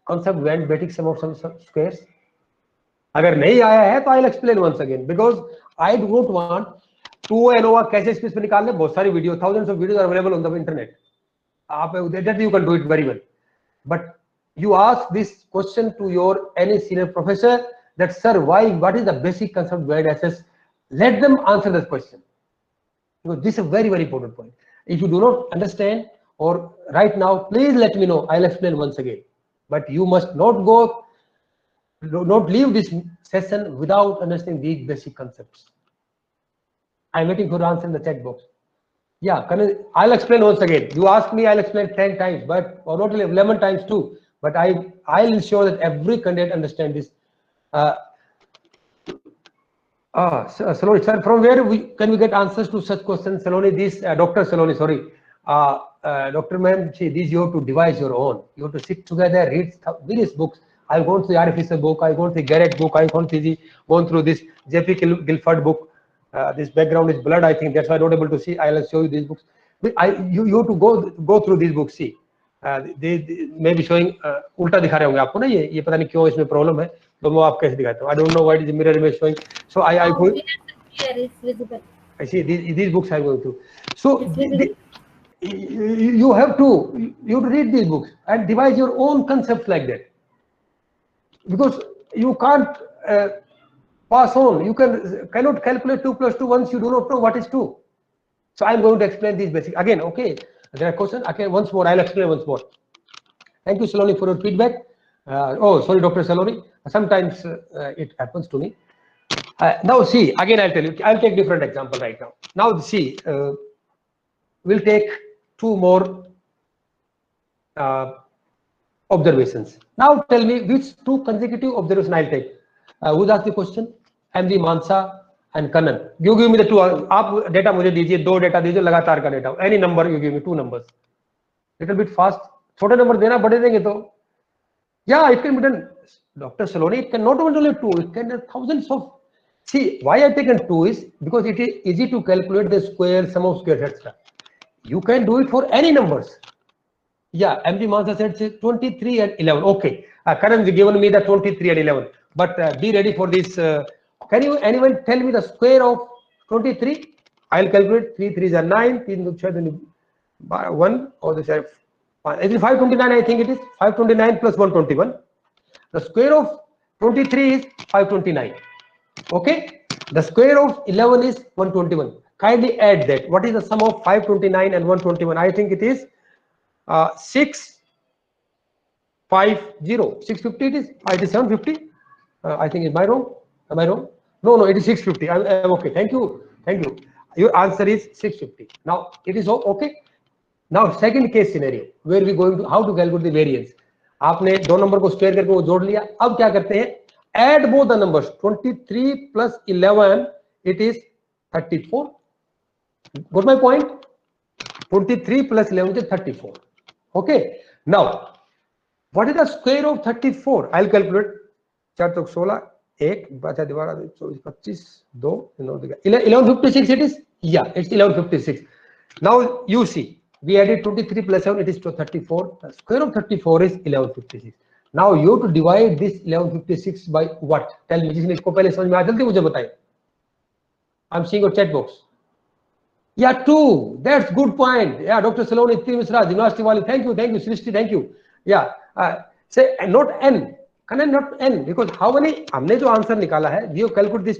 concept when basic sum of some squares? अगर नहीं आया है तो I'll explain once again because I don't want to ANOVA कैसे space पे निकालने. बहुत सारी video, thousands of videos are available on the internet. आप that you can do it very well. But you ask this question to your any senior professor that sir why, what is the basic concept behind SS? Let them answer this question because this is a very important point. If you do not understand or right now, please let me know. I'll explain once again. But you must not leave this session without understanding these basic concepts. I'm waiting for the answer in the chat box. Yeah, I'll explain once again. You ask me, I'll explain 10 times, but or not 11 times too. But I'll ensure that every candidate understand this. Saloni, sir, from where can we get answers to such questions? Saloni, this Dr. Saloni, sorry, Dr. Ma'am, these you have to devise your own. You have to sit together, read various books. I've gone through the Artificer book, I've gone through the Garrett book, I've gone through this J.P. Guilford book. This background is blood, I think that's why I'm not able to see. I'll show you these books. You have to go through these books. See, they may be showing उल्टा दिखा रहे होंगे आपको ना, ये पता नहीं क्यों इसमें प्रॉब्लम है, तो मैं आपको कैसे दिखाता हूँ. I don't know why it is mirror image showing. So I go. Here is visible. I see these books I'm going through. So you have to read these books and devise your own concepts like that, because you can't pass on. You cannot calculate 2 plus 2 once you do not know what is 2. So I'm going to explain these basics again. Okay, there are questions. Okay, once more I'll explain once more. Thank you, Saloni, for your feedback. Oh, sorry, Dr. Saloni. Sometimes it happens to me. Now see, again I'll tell you. I'll take different example right now. Now see, we'll take 2 more observations. Now tell me which 2 consecutive observations I'll take. Who's asked the question? MD Mansa and Kannan. You give me the 2. आप data मुझे दीजिए, 2 data दीजिए, लगातार का data. Any number you give me, 2 numbers. Little bit fast. छोटे number देना, बड़े देंगे तो. Yeah, it can be done. Dr. Saloni, it can not only 2, it can have thousands of. See, why I taken 2 is because it is easy to calculate the square, sum of squares, etc. You can do it for any numbers. Yeah, MD Mansa said 23 and 11. Okay, Karan given me the 23 and 11. But be ready for this. Can you anyone tell me the square of 23? I'll calculate. 3 3s are 9. 3 1 or the side. It is 529. I think it is 529 plus 121. The square of 23 is 529. Okay. The square of 11 is 121. Kindly add that. What is the sum of 529 and 121? I think it is 650. 650 it is. It is 750. I think, am I wrong? Am I wrong? No, it is 650. I'm okay. Thank you. Your answer is 650. Now it is okay. Now second case scenario where we going to how to calculate the variance. आपने 2 number को square करके वो जोड़ लिया. अब क्या करते हैं? Add both the numbers. 23 plus 11 it is 34. Got my point? 23 plus 11 is 34. Okay. Now what is the square of 34? I'll calculate. 4 तो 16, 1 बचा दोबारा 24 25 2 1156 it is. Yeah, it's 1156. Now you see, we added 23 plus 7, it is 34. The square of 34 is 1156. Now you have to divide this 1156 by what? Tell me. जिसने इसको पहले समझ में आया जल्दी मुझे बताइए. I'm seeing your chat box. Yeah, 2. That's good point. Yeah, Dr. Saloni, Misra, University Wali. Thank you, Srishti, thank you. Yeah, say not n. Can not n because how many हमने जो आंसर निकाला है we have calculated this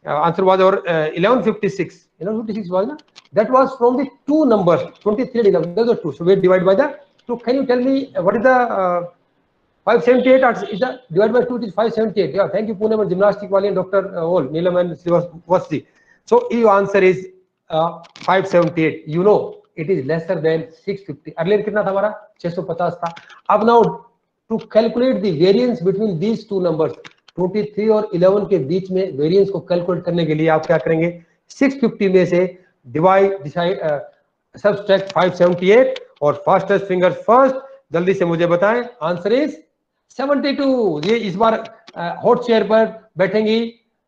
answer was our 1156 was na? That was from the two numbers 23 and 11. Those are two, so we divide by the. So can you tell me what is the 578 or is the divided by 2 is 578? Yeah, thank you Pune and gymnastic wali and Dr. Neelam and Srivastava. So your answer is 578. You know it is lesser than 650. Earlier कितना था हमारा 650 था. अब now to calculate the variance between these two numbers 23 और 11 के बीच में variance को calculate करने के लिए आप क्या करेंगे 650 में से डिवाइड सबट्रैक्ट 578 और फास्टेस्ट फिंगर फर्स्ट. जल्दी से मुझे बताएं आंसर इज 72. ये इस बार हॉट चेयर पर बैठेंगी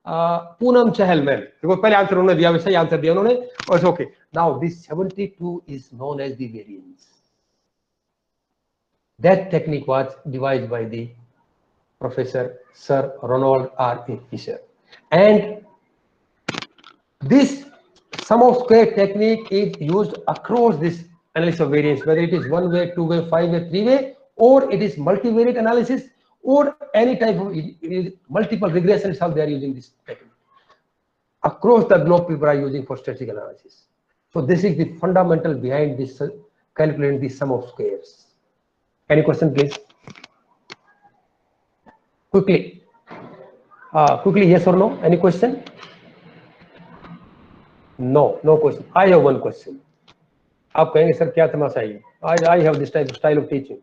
पूनम चहल मैम. देखो पहले आंसर उन्होंने दिया, सही आंसर दिया उन्होंने. और okay now this 72 is known as the variance. That technique was devised by the Professor Sir Ronald R. A. Fisher, and this sum of square technique is used across this analysis of variance, whether it is one way, two way, five way, three way, or it is multivariate analysis, or any type of multiple regression is how they are using this technique. Across the globe, people are using for statistical analysis. So this is the fundamental behind this calculating the sum of squares. Any question, please? Quickly, yes or no? Any question? No question. I have one question. आप कहेंगे sir क्या तमाशा है? I have this type of style of teaching.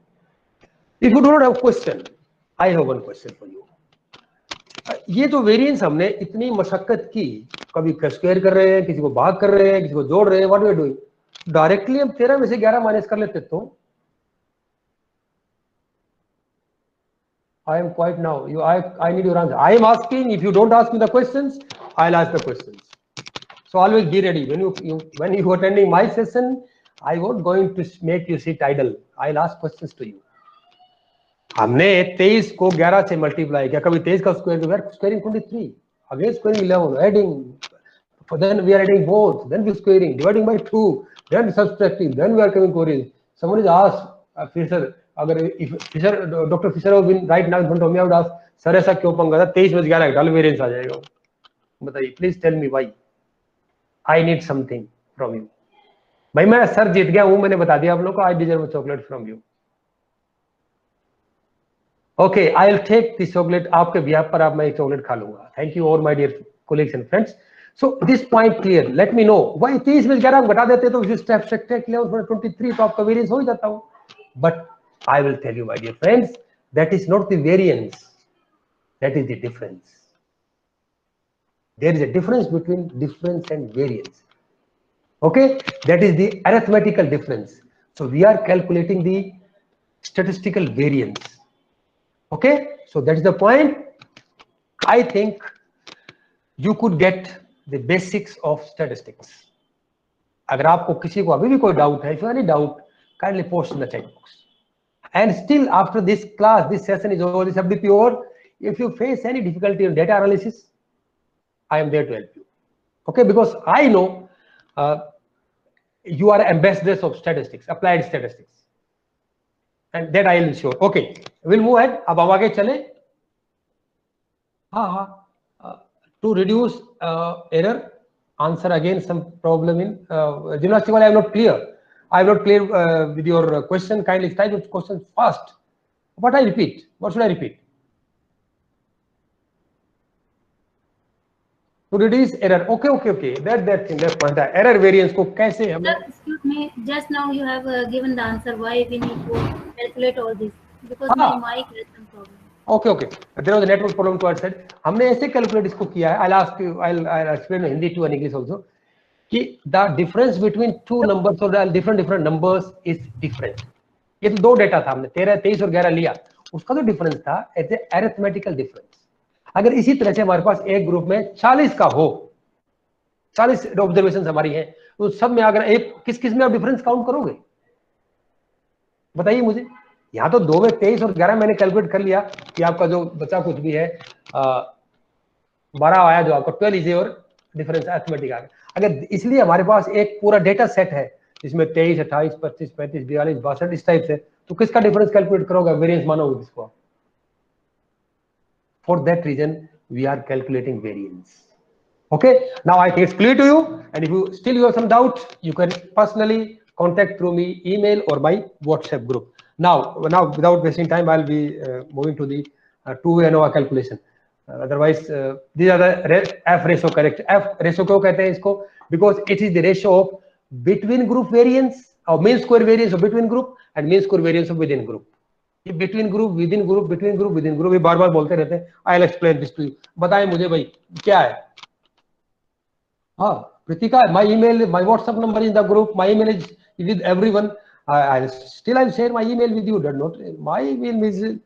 If you do not have question, I have one question for you. ये जो variance हमने इतनी मशक्कत की, कभी स्क्वायर कर रहे हैं, किसी को भाग कर रहे हैं, किसी को जोड़ रहे हैं, what we are doing? Directly हम 13 में से 11 माइनस कर लेते तो I am quite now. I need your answer. I am asking. If you don't ask me the questions, I'll ask the questions. So always be ready. When you attending my session, I won't going to make you sit idle. I'll ask questions to you. हमने 23 को 11 से multiply किया. कभी 23 का square किया, squaring 23. Again squaring 11, adding. Then we are adding both. Then we squaring, dividing by 2. Then subtracting. Then we are coming queries. Someone is asked, Fisher. अगर doctor Fisher been right now in front of me, I would ask sir ऐसा क्यों पंगा था 23 में 11 डाल variance आ जाएगा. बताइए please tell me why. I need something from you. भाई मैं सर जीत गया हूं, मैंने बता दिया आप लोगों को. I deserve chocolate from you. Okay I will take this chocolate. आपके बिहाफ पर आप मैं एक चॉकलेट खा लूंगा. Thank you all my dear colleagues and friends. So this point clear. Let me know why 23 में 11 घटा देते तो इस स्टेप से 23 तो आपका वेरिएंस हो ही जाता हो. But I will tell you, my dear friends, that is not the variance. That is the difference. There is a difference between difference and variance. Okay, that is the arithmetical difference. So we are calculating the statistical variance. Okay, so that is the point. I think you could get the basics of statistics. अगर आपको किसी को अभी भी कोई doubt है, if you have any doubt, kindly post in the chat box. And still after this class, this session is over, this WP over. If you face any difficulty in data analysis, I am there to help you. Okay, because I know you are ambassadors of statistics, applied statistics, and that I will ensure. Okay, we'll move ahead. अब हम आगे चले. To reduce error, answer again some problem in gymnastics. I am not clear. I am not clear with your question. Kindly type your question fast. What I repeat? What should I repeat? To reduce error. Okay. That thing. That point. Error variance को कैसे हम? Sir, excuse me. Just now you have given the answer. Why we need to calculate all this? Because my mic has some problem. Okay. There was a network problem to our side. हमने ऐसे calculate इसको किया है. I'll ask you. I'll explain in Hindi to and English also. कि the difference between two numbers or different numbers is different. ये तो दो data था, हमने 13, 23 और 11 लिया. उसका जो डिफरेंस था एज ए अरिथमेटिकल डिफरेंस. अगर इसी तरह से हमारे पास एक ग्रुप में 40 का हो, 40 ऑब्जर्वेशन हमारी हैं, तो सब में अगर एक किस में आप डिफरेंस काउंट करोगे? बताइए मुझे. यहाँ तो 2 में 23 और 11 मैंने कैलकुलेट कर लिया कि आपका जो बचा कुछ भी है 12 आया, जो आपका 12 इज और डिफरेंस अरिथमेटिक आ गया. अगर इसलिए हमारे पास एक पूरा डेटा सेट है जिसमें 23, 28, 25, 35, 42, 62 इस टाइप से, तो किसका डिफरेंस कैलकुलेट करोगे? वेरिएंस मानोगे किसको? For that reason we are calculating variance. Okay, now I think it's clear to you, and if you still you have some doubt, you can personally contact through me, email or my WhatsApp group. Now without wasting time, I'll be moving to the two-way ANOVA calculation. Otherwise these are the F ratio. Correct. F ratio क्यों कहते हैं इसको? Because it is the ratio of between group variance or mean square variance of between group and mean square variance of within group. ये between group, within group, between group, within group, ये बार बार बोलते रहते हैं. I'll explain this to you. बताएं मुझे भाई क्या है? हाँ, Pritika, my email, my WhatsApp number is in the group. My email is with everyone. I'll share my email with you. My email is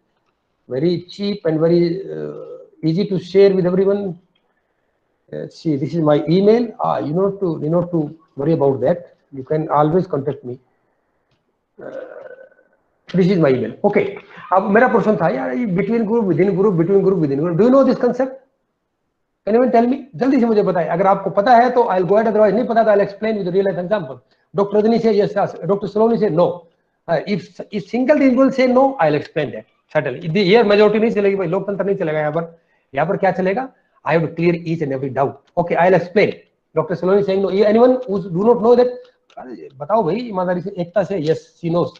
very cheap and very easy to share with everyone. See, this is my email. You not to worry about that. You can always contact me. This is my email. Okay. अब मेरा प्रश्न था यार, between group, within group, between group, within group. Do you know this concept? Can anyone tell me? जल्दी से मुझे बताएं. अगर आपको पता है तो I'll go ahead. Otherwise नहीं पता तो I'll explain with a real life example. Dr. Rajni says yes. Dr. Saloni says no. If single individual say no, I'll explain that. Certainly. Here majority नहीं चलेगी भाई. लोकतंत्र नहीं चलेगा यहाँ पर. यहाँ पर क्या चलेगा? I have to clear each and every doubt. Okay, I'll explain. Dr. Saloni saying no. Anyone who do not know that? बताओ भाई ईमानदारी से, एकता से. Yes, she knows.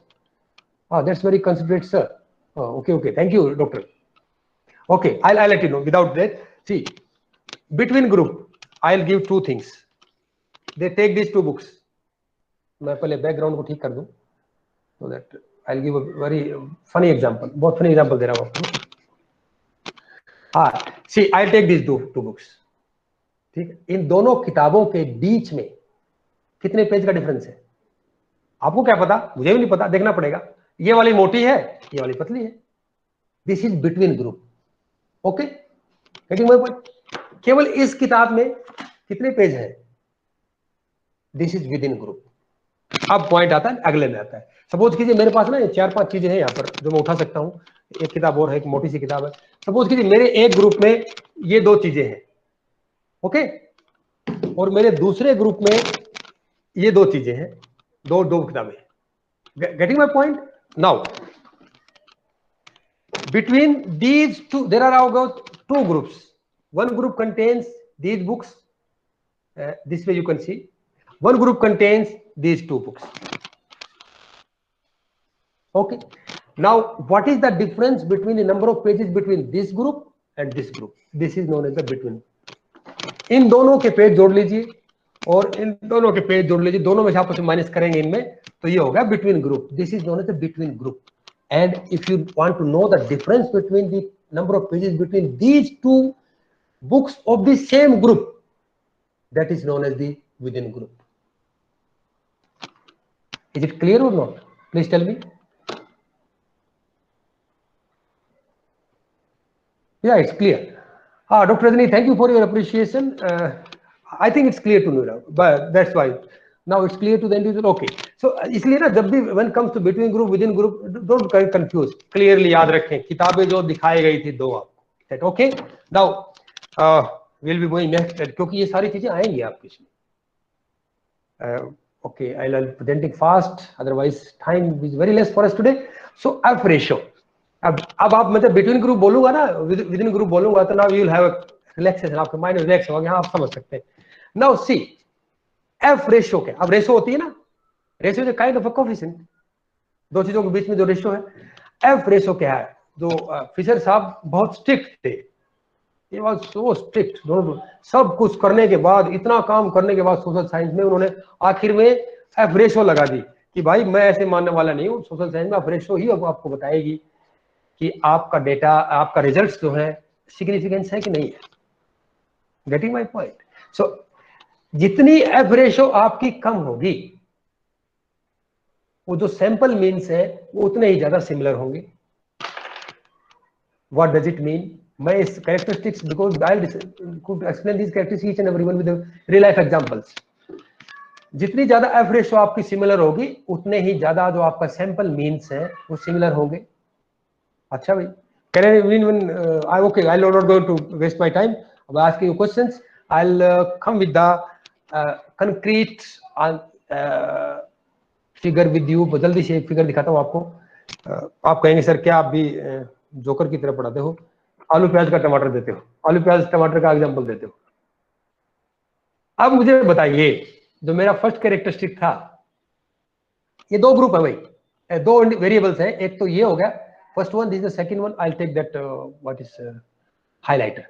That's very considerate, sir. Okay. Thank you, doctor. Okay, I'll let you know. Without that, see. Between group, I'll give two things. They take these two books. मैं पहले background को ठीक कर दूं, so that I'll give a very funny example. बहुत funny example दे रहा हूँ आपको. See, I'll take these two books. ठीक है. इन दोनों किताबों के बीच में कितने पेज का डिफरेंस है? आपको क्या पता? मुझे भी नहीं पता, देखना पड़ेगा. ये वाली मोटी है, ये वाली पतली है. This is between group. Okay? Getting my point? केवल इस किताब में कितने पेज हैं? This is with in group. अब पॉइंट आता है, अगले में आता है. सपोज कीजिए मेरे पास ना 4-5 चीजें हैं यहाँ पर जो मैं उठा सकता हूँ. एक किताब और है, एक मोटी सी किताब है. सपोज कीजिए मेरे एक ग्रुप में ये 2 चीजें हैं. ओके. और मेरे दूसरे ग्रुप में ये 2 चीजें हैं. दो किताबें हैं. Getting my point? Now between these two there are 2 groups. One group contains these books. This way you can see. One group contains these 2 books. Okay. Now, what is the difference between the number of pages between this group and this group? This is known as the between. इन दोनों के page जोड़ लीजिए और इन दोनों के page जोड़ लीजिए. दोनों में से आपस में माइनस करेंगे इनमें, तो ये होगा between group. This is known as the between group. And if you want to know the difference between the number of pages between these 2 books of the same group, that is known as the within group. Is it clear or not? Please tell me. Yeah, it's clear. Dr. Rajni, thank you for your appreciation. I think it's clear to me now, but that's why now it's clear to the individual. Okay. So इसलिए ना जब भी when comes to between group, within group, don't get confused. Clearly याद रखें किताबें जो दिखाई गई थी 2 आपको. Okay. Now we'll be going next, क्योंकि ये सारी चीजें आएंगी आपके इसमें. Okay, I'll be presenting fast, otherwise time is very less for us today. So F ratio. अब आप मतलब between group बोलूंगा ना, within group बोलूंगा तो now you will have a relaxation, आपका mind relax होगा. यहाँ आप समझ सकते हैं. Now see, F ratio क्या? अब रेशो होती है ना, ratio is a kind of a coefficient. 2 चीजों के बीच में जो रेशो है. F रेशो क्या है? जो फिशर साहब बहुत स्ट्रिक्ट थे. He was so strict. सब कुछ करने के बाद, इतना काम करने के बाद सोशल साइंस में उन्होंने आखिर में एफ रेशो लगा दी कि भाई मैं ऐसे मानने वाला नहीं हूँ. सोशल साइंस में एफ रेशो ही आपको बताएगी कि आपका डेटा, आपका रिजल्ट्स जो है सिग्निफिकेंस है कि नहीं है. Getting my point? सो जितनी एफ रेशो आपकी कम होगी, वो जो सैंपल मीन्स है वो उतने ही ज्यादा सिमिलर होंगे. What does it mean? मैं इस characteristics, because I'll explain these characteristics each and everyone with the real life examples. जितनी ज्यादा एफ रेशो आपकी सिमिलर होगी, उतने ही ज्यादा जो आपका सैंपल मीन्स है वो सिमिलर होंगे. अच्छा भाई, can anyone? Okay, I'll not going to waste my time by asking you questions. I'll come with the concrete figure with you. जल्दी से एक फिगर दिखाता हूँ आपको. आप कहेंगे सर क्या आप भी जोकर की तरह पढ़ाते हो? आलू प्याज का टमाटर देते हो, आलू प्याज टमाटर का एग्जांपल देते हो। अब मुझे बताइए, जो मेरा फर्स्ट कैरेक्टरिस्टिक था, ये दो ग्रुप है भाई, दो वेरिएबल्स है, एक तो ये हो गया first one, this is the second one, I will take that what is highlighter,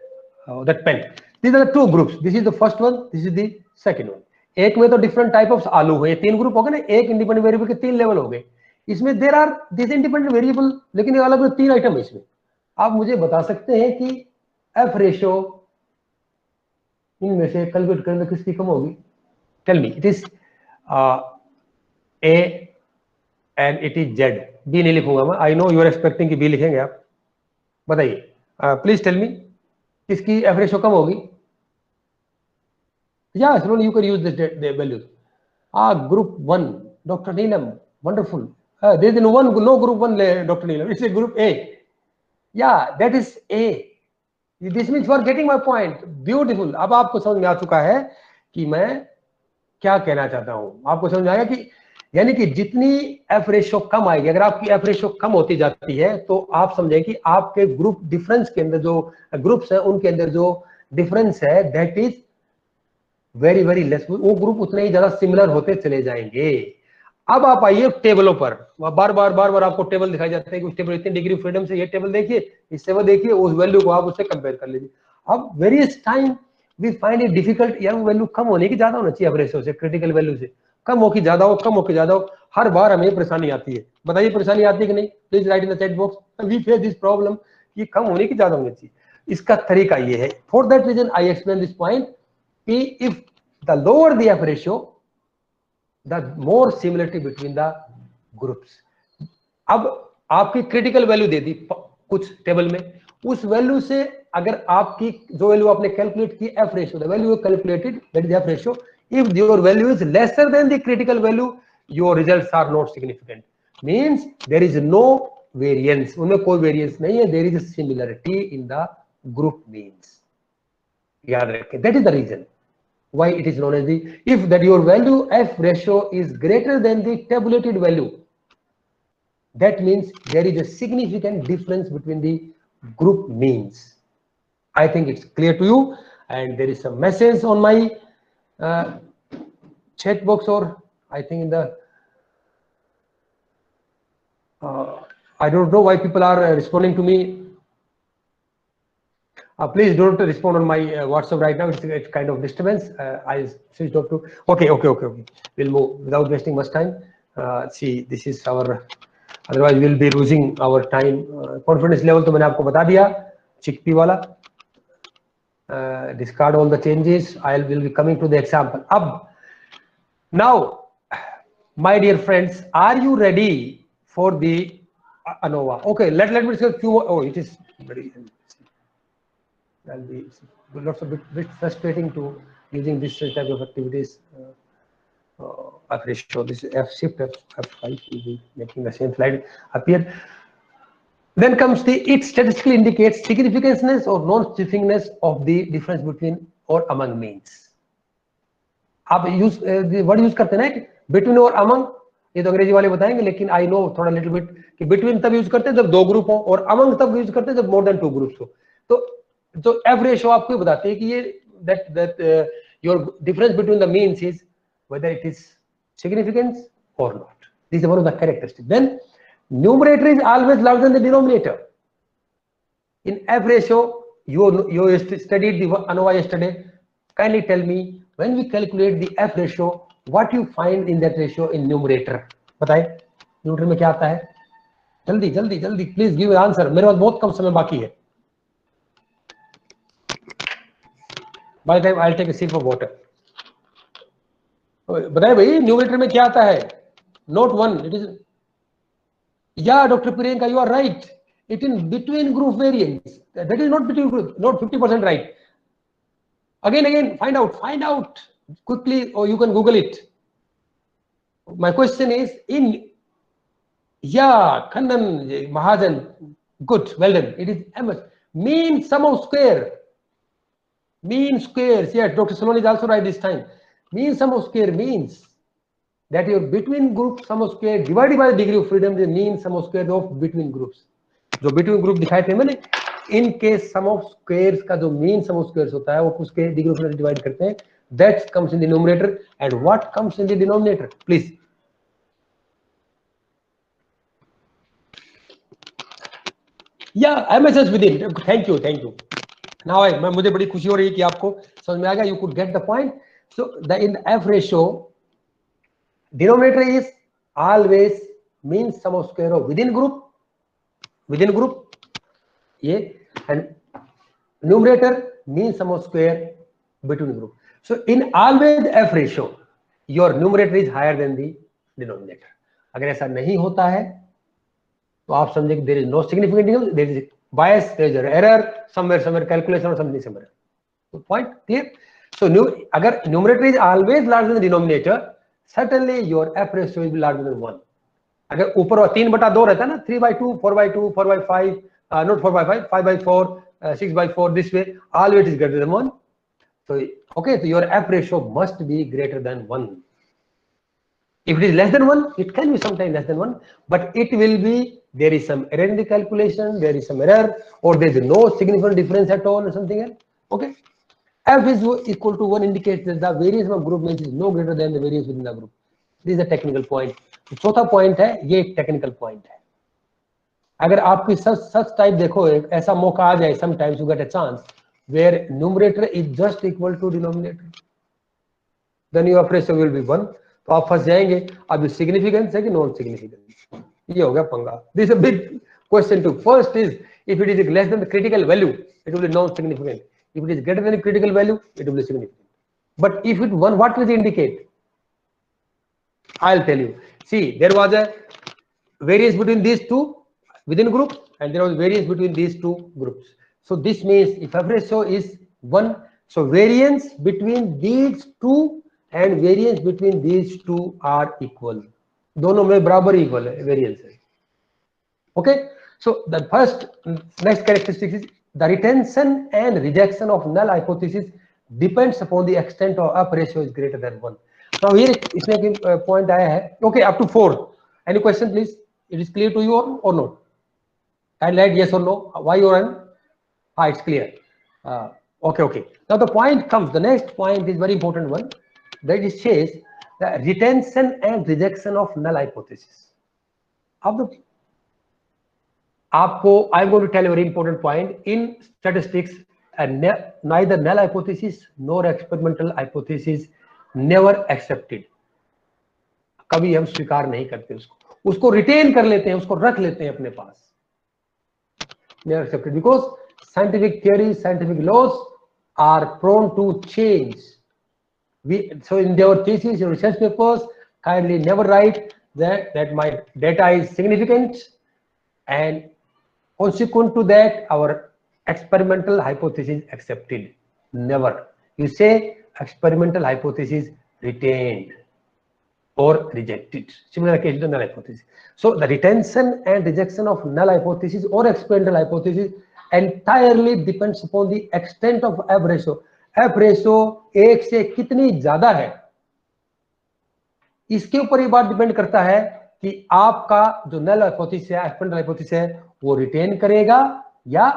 that pen, this are the two groups, this is the first one, this is the second one. एक में तो different type of आलू हुए, तीन group हो गए ना, एक इंडिपेंडेंट वेरिएबल के तीन लेवल हो गए, इसमें there are this independent variable, लेकिन ये अलग अलग तीन आइटम है इसमें। आप मुझे बता सकते हैं कि एफ रेशियो इनमें से कैलकुलेट करने में किसकी कम होगी? Tell me, it is A and it is Z, B नहीं लिखूंगा मैं, I know you are expecting कि बी लिखेंगे आप, बताइए प्लीज टेल मी किसकी एफ रेशियो कम होगी? या slowly you can use this values. Group 1 doctor Neelam, wonderful, there is no group 1 doctor Neelam, it's a group A, या that is A, this means you are getting my point, beautiful. अब आपको समझ में आ चुका है कि मैं क्या कहना चाहता हूं, आपको समझ में आएगा कि यानी कि जितनी एफ रेशियो कम आएगी, अगर आपकी एफ रेशियो कम होती जाती है तो आप समझें कि आपके ग्रुप डिफरेंस के अंदर जो ग्रुप्स हैं उनके अंदर जो डिफरेंस है that is very very less, वो ग्रुप उतने ही ज्यादा सिमिलर होते चले जाएंगे। अब आप आइए टेबलों पर, बार बार आपको टेबल दिखाई जाते हैं कि उस टेबल इतनी डिग्री ऑफ फ्रीडम से ये टेबल देखिए, इससे वो देखिए, उस वैल्यू को आप उससे कंपेयर कर लीजिए। अब various time we find it difficult, यार वैल्यू कम होने की ज्यादा होना चाहिए रेशियो से, क्रिटिकल वैल्यू से कम हो कि ज्यादा हो, कम हो कि ज्यादा हो, हर बार हमें परेशानी आती है। बताइए परेशानी आती है कि नहीं? Please write in the chat box, we face this problem, ये कम होने की ज्यादा होनी चाहिए। इसका तरीका ये है, for that reason I explain this point कि if the lower the F ratio the more similarity between the groups. अब आपकी क्रिटिकल वैल्यू दे दी कुछ टेबल में, उस वैल्यू से अगर आपकी जो वैल्यू आपने कैलकुलेट की F ratio, the value calculated that is F ratio, if your value is lesser than the critical value, your results are not significant, means there is no variance, उनमें कोई variance नहीं है, there is a similarity in the group means, याद रखें, that is the reason why it is known as the, if that your value f ratio is greater than the tabulated value, that means there is a significant difference between the group means. I think it's clear to you, and there is some message on my chat box, or I think in the I don't know why people are responding to me. Please don't respond on my WhatsApp right now, it's kind of disturbance. I switched off to, okay, we'll move without wasting much time. See, this is our, otherwise we'll be losing our time. Confidence level तो मैंने आपको बता दिया, chickpea वाला, discard all the changes. I will be coming to the example. Ab, now, my dear friends, are you ready for the ANOVA? Okay, let me say a few more. Oh, it is very, that'll be lots of bit frustrating to using this type of activities. F ratio, this is F shift F5 will be making the same slide appear. Then comes the, it statistically indicates significance or non-significance of the difference between or among means. आप use word use करते हैं ना between और among, ये तो अंग्रेजी वाले बताएंगे, लेकिन आई नो थोड़ा लिटिल बिट कि बिटवीन तब यूज करते हैं जब दो ग्रुप हो, और अमंग तब यूज करते हैं जब मोर देन टू ग्रुप्स हो। तो जो एफ रेशियो आपको बताते हैं कि ये that your difference between the means is whether it is significance और not, this is one of the characteristic. Then numerator is always larger than the denominator in F ratio. You studied the ANOVA yesterday. Kindly tell me, when we calculate the F ratio, what you find in that ratio in numerator? बताए numerator में क्या आता है? जल्दी जल्दी जल्दी please give answer, मेरे पास बहुत कम समय बाकी है। By the time I'll take a sip of water. बताए भाई numerator में क्या आता है? Note 1, it is, yeah, Dr. Priyanka, you are right. It in between group variance, that is not between group, not 50% right. Again find out quickly, or you can Google it. My question is in, yeah, Khandan Mahajan, good, well done, it is MS, mean sum of square, mean squares, yeah, Dr. Saloni is also right this time. Mean sum of square means that your between group sum of square divided by the degree of freedom, the mean sum of square of between groups. जो between group दिखाए थे मैंने, in case sum of squares का जो mean sum of squares होता है वो उसके डिग्री में डिवाइड करते हैं, that comes in the numerator and what comes in the denominator please. या MSS within, thank you now I, मुझे बड़ी खुशी हो रही है कि आपको समझ में आ गया, you could get the point. So the in F ratio denominator is always mean sum of square of within group ये, and numerator means sum of square between group. So in always f ratio your numerator is higher than the denominator. अगर ऐसा नहीं होता है तो आप समझे कि there is no significant difference, there is bias, there is error somewhere calculation or something somewhere. So point clear? So अगर numerator is always larger than the denominator, certainly your f ratio will be larger than 1. अगर ऊपर 3/2 रहता है ना, 3/2, 4/2, 4/5, not 4/5, 5/4, 6/4, this way, always is greater than 1. So okay, so your f ratio must be greater than 1. If it is less than 1, it can be sometimes less than 1, but it will be, there is some error in the calculation, there is some error, or there is no significant difference at all or something else. Okay, f is equal to 1 indicates that the variance of group means is no greater than the variance within the group. This is a technical point. चौथा point है, ये एक technical point है। अगर आपकी such type देखो, एक ऐसा मौका आ जाए, sometimes you get a chance where numerator is just equal to denominator, then your ratio will be 1, तो आप फंस जाएंगे। अब ये सिग्निफिकेंस है कि नॉन सिग्निफिकेंस, ये हो गया पंगा। This is a big question too. First is if it is less than the critical value it will be non significant, if it is greater than the critical value it will be significant. But if it one, what will indicate? I'll tell you. See, there was a variance between these two within group, and there was variance between these two groups. So this means if f ratio is 1, so variance between these two and variance between these two are equal. दोनों में बराबर equal है variance है। Okay, so the first next characteristic is the retention and rejection of null hypothesis depends upon the extent of f ratio is greater than 1. Now here इसमें point आया है, okay, up to 4. Any question please? It is clear to you or no? And write yes or no. Why or n? It's clear. Okay. Now the point comes. The next point is very important one. That it says the retention and rejection of null hypothesis. Of the आपको I am going to tell you a very important point in statistics. Neither null hypothesis nor experimental hypothesis never accepted. कभी हम स्वीकार नहीं करते उसको retain कर लेते हैं, उसको रख लेते हैं अपने पास। Never accepted because scientific theories, scientific laws are prone to change. So in their thesis, your research papers, kindly never write that my data is significant and consequent to that our experimental hypothesis accepted. Never. You say experimental hypothesis retained or rejected. Similar case to null hypothesis. So the retention and rejection of null hypothesis or experimental hypothesis entirely depends upon the extent of f ratio. f ratio 1 से कितनी ज्यादा है, इसके ऊपर ये बात depend करता है कि आपका जो null hypothesis है, experimental hypothesis है, वो रिटेन करेगा या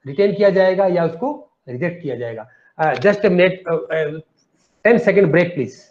रिटेन किया जाएगा या उसको रिजेक्ट किया जाएगा। Just a minute, 10 second break please.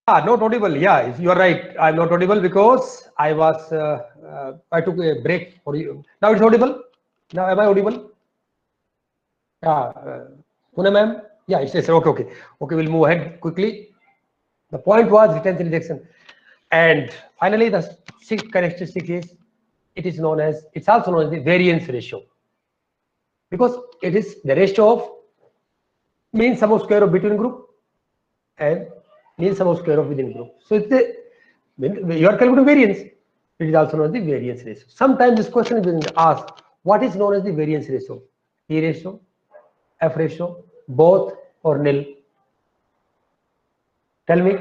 Not audible. Yeah, you are right. I'm not audible because I was I took a break for you. Now it's audible. Now am I audible? Pune ma'am, yeah, it's okay. We'll move ahead quickly. The point was retention rejection, and finally the sixth characteristic is it's also known as the variance ratio, because it is the ratio of mean sum of square of between group and mean sum of square of within group. So it's you are calculating variance. It is also known as the variance ratio. Sometimes this question is being asked, what is known as the variance ratio? P ratio, F ratio, both, or nil? Tell me,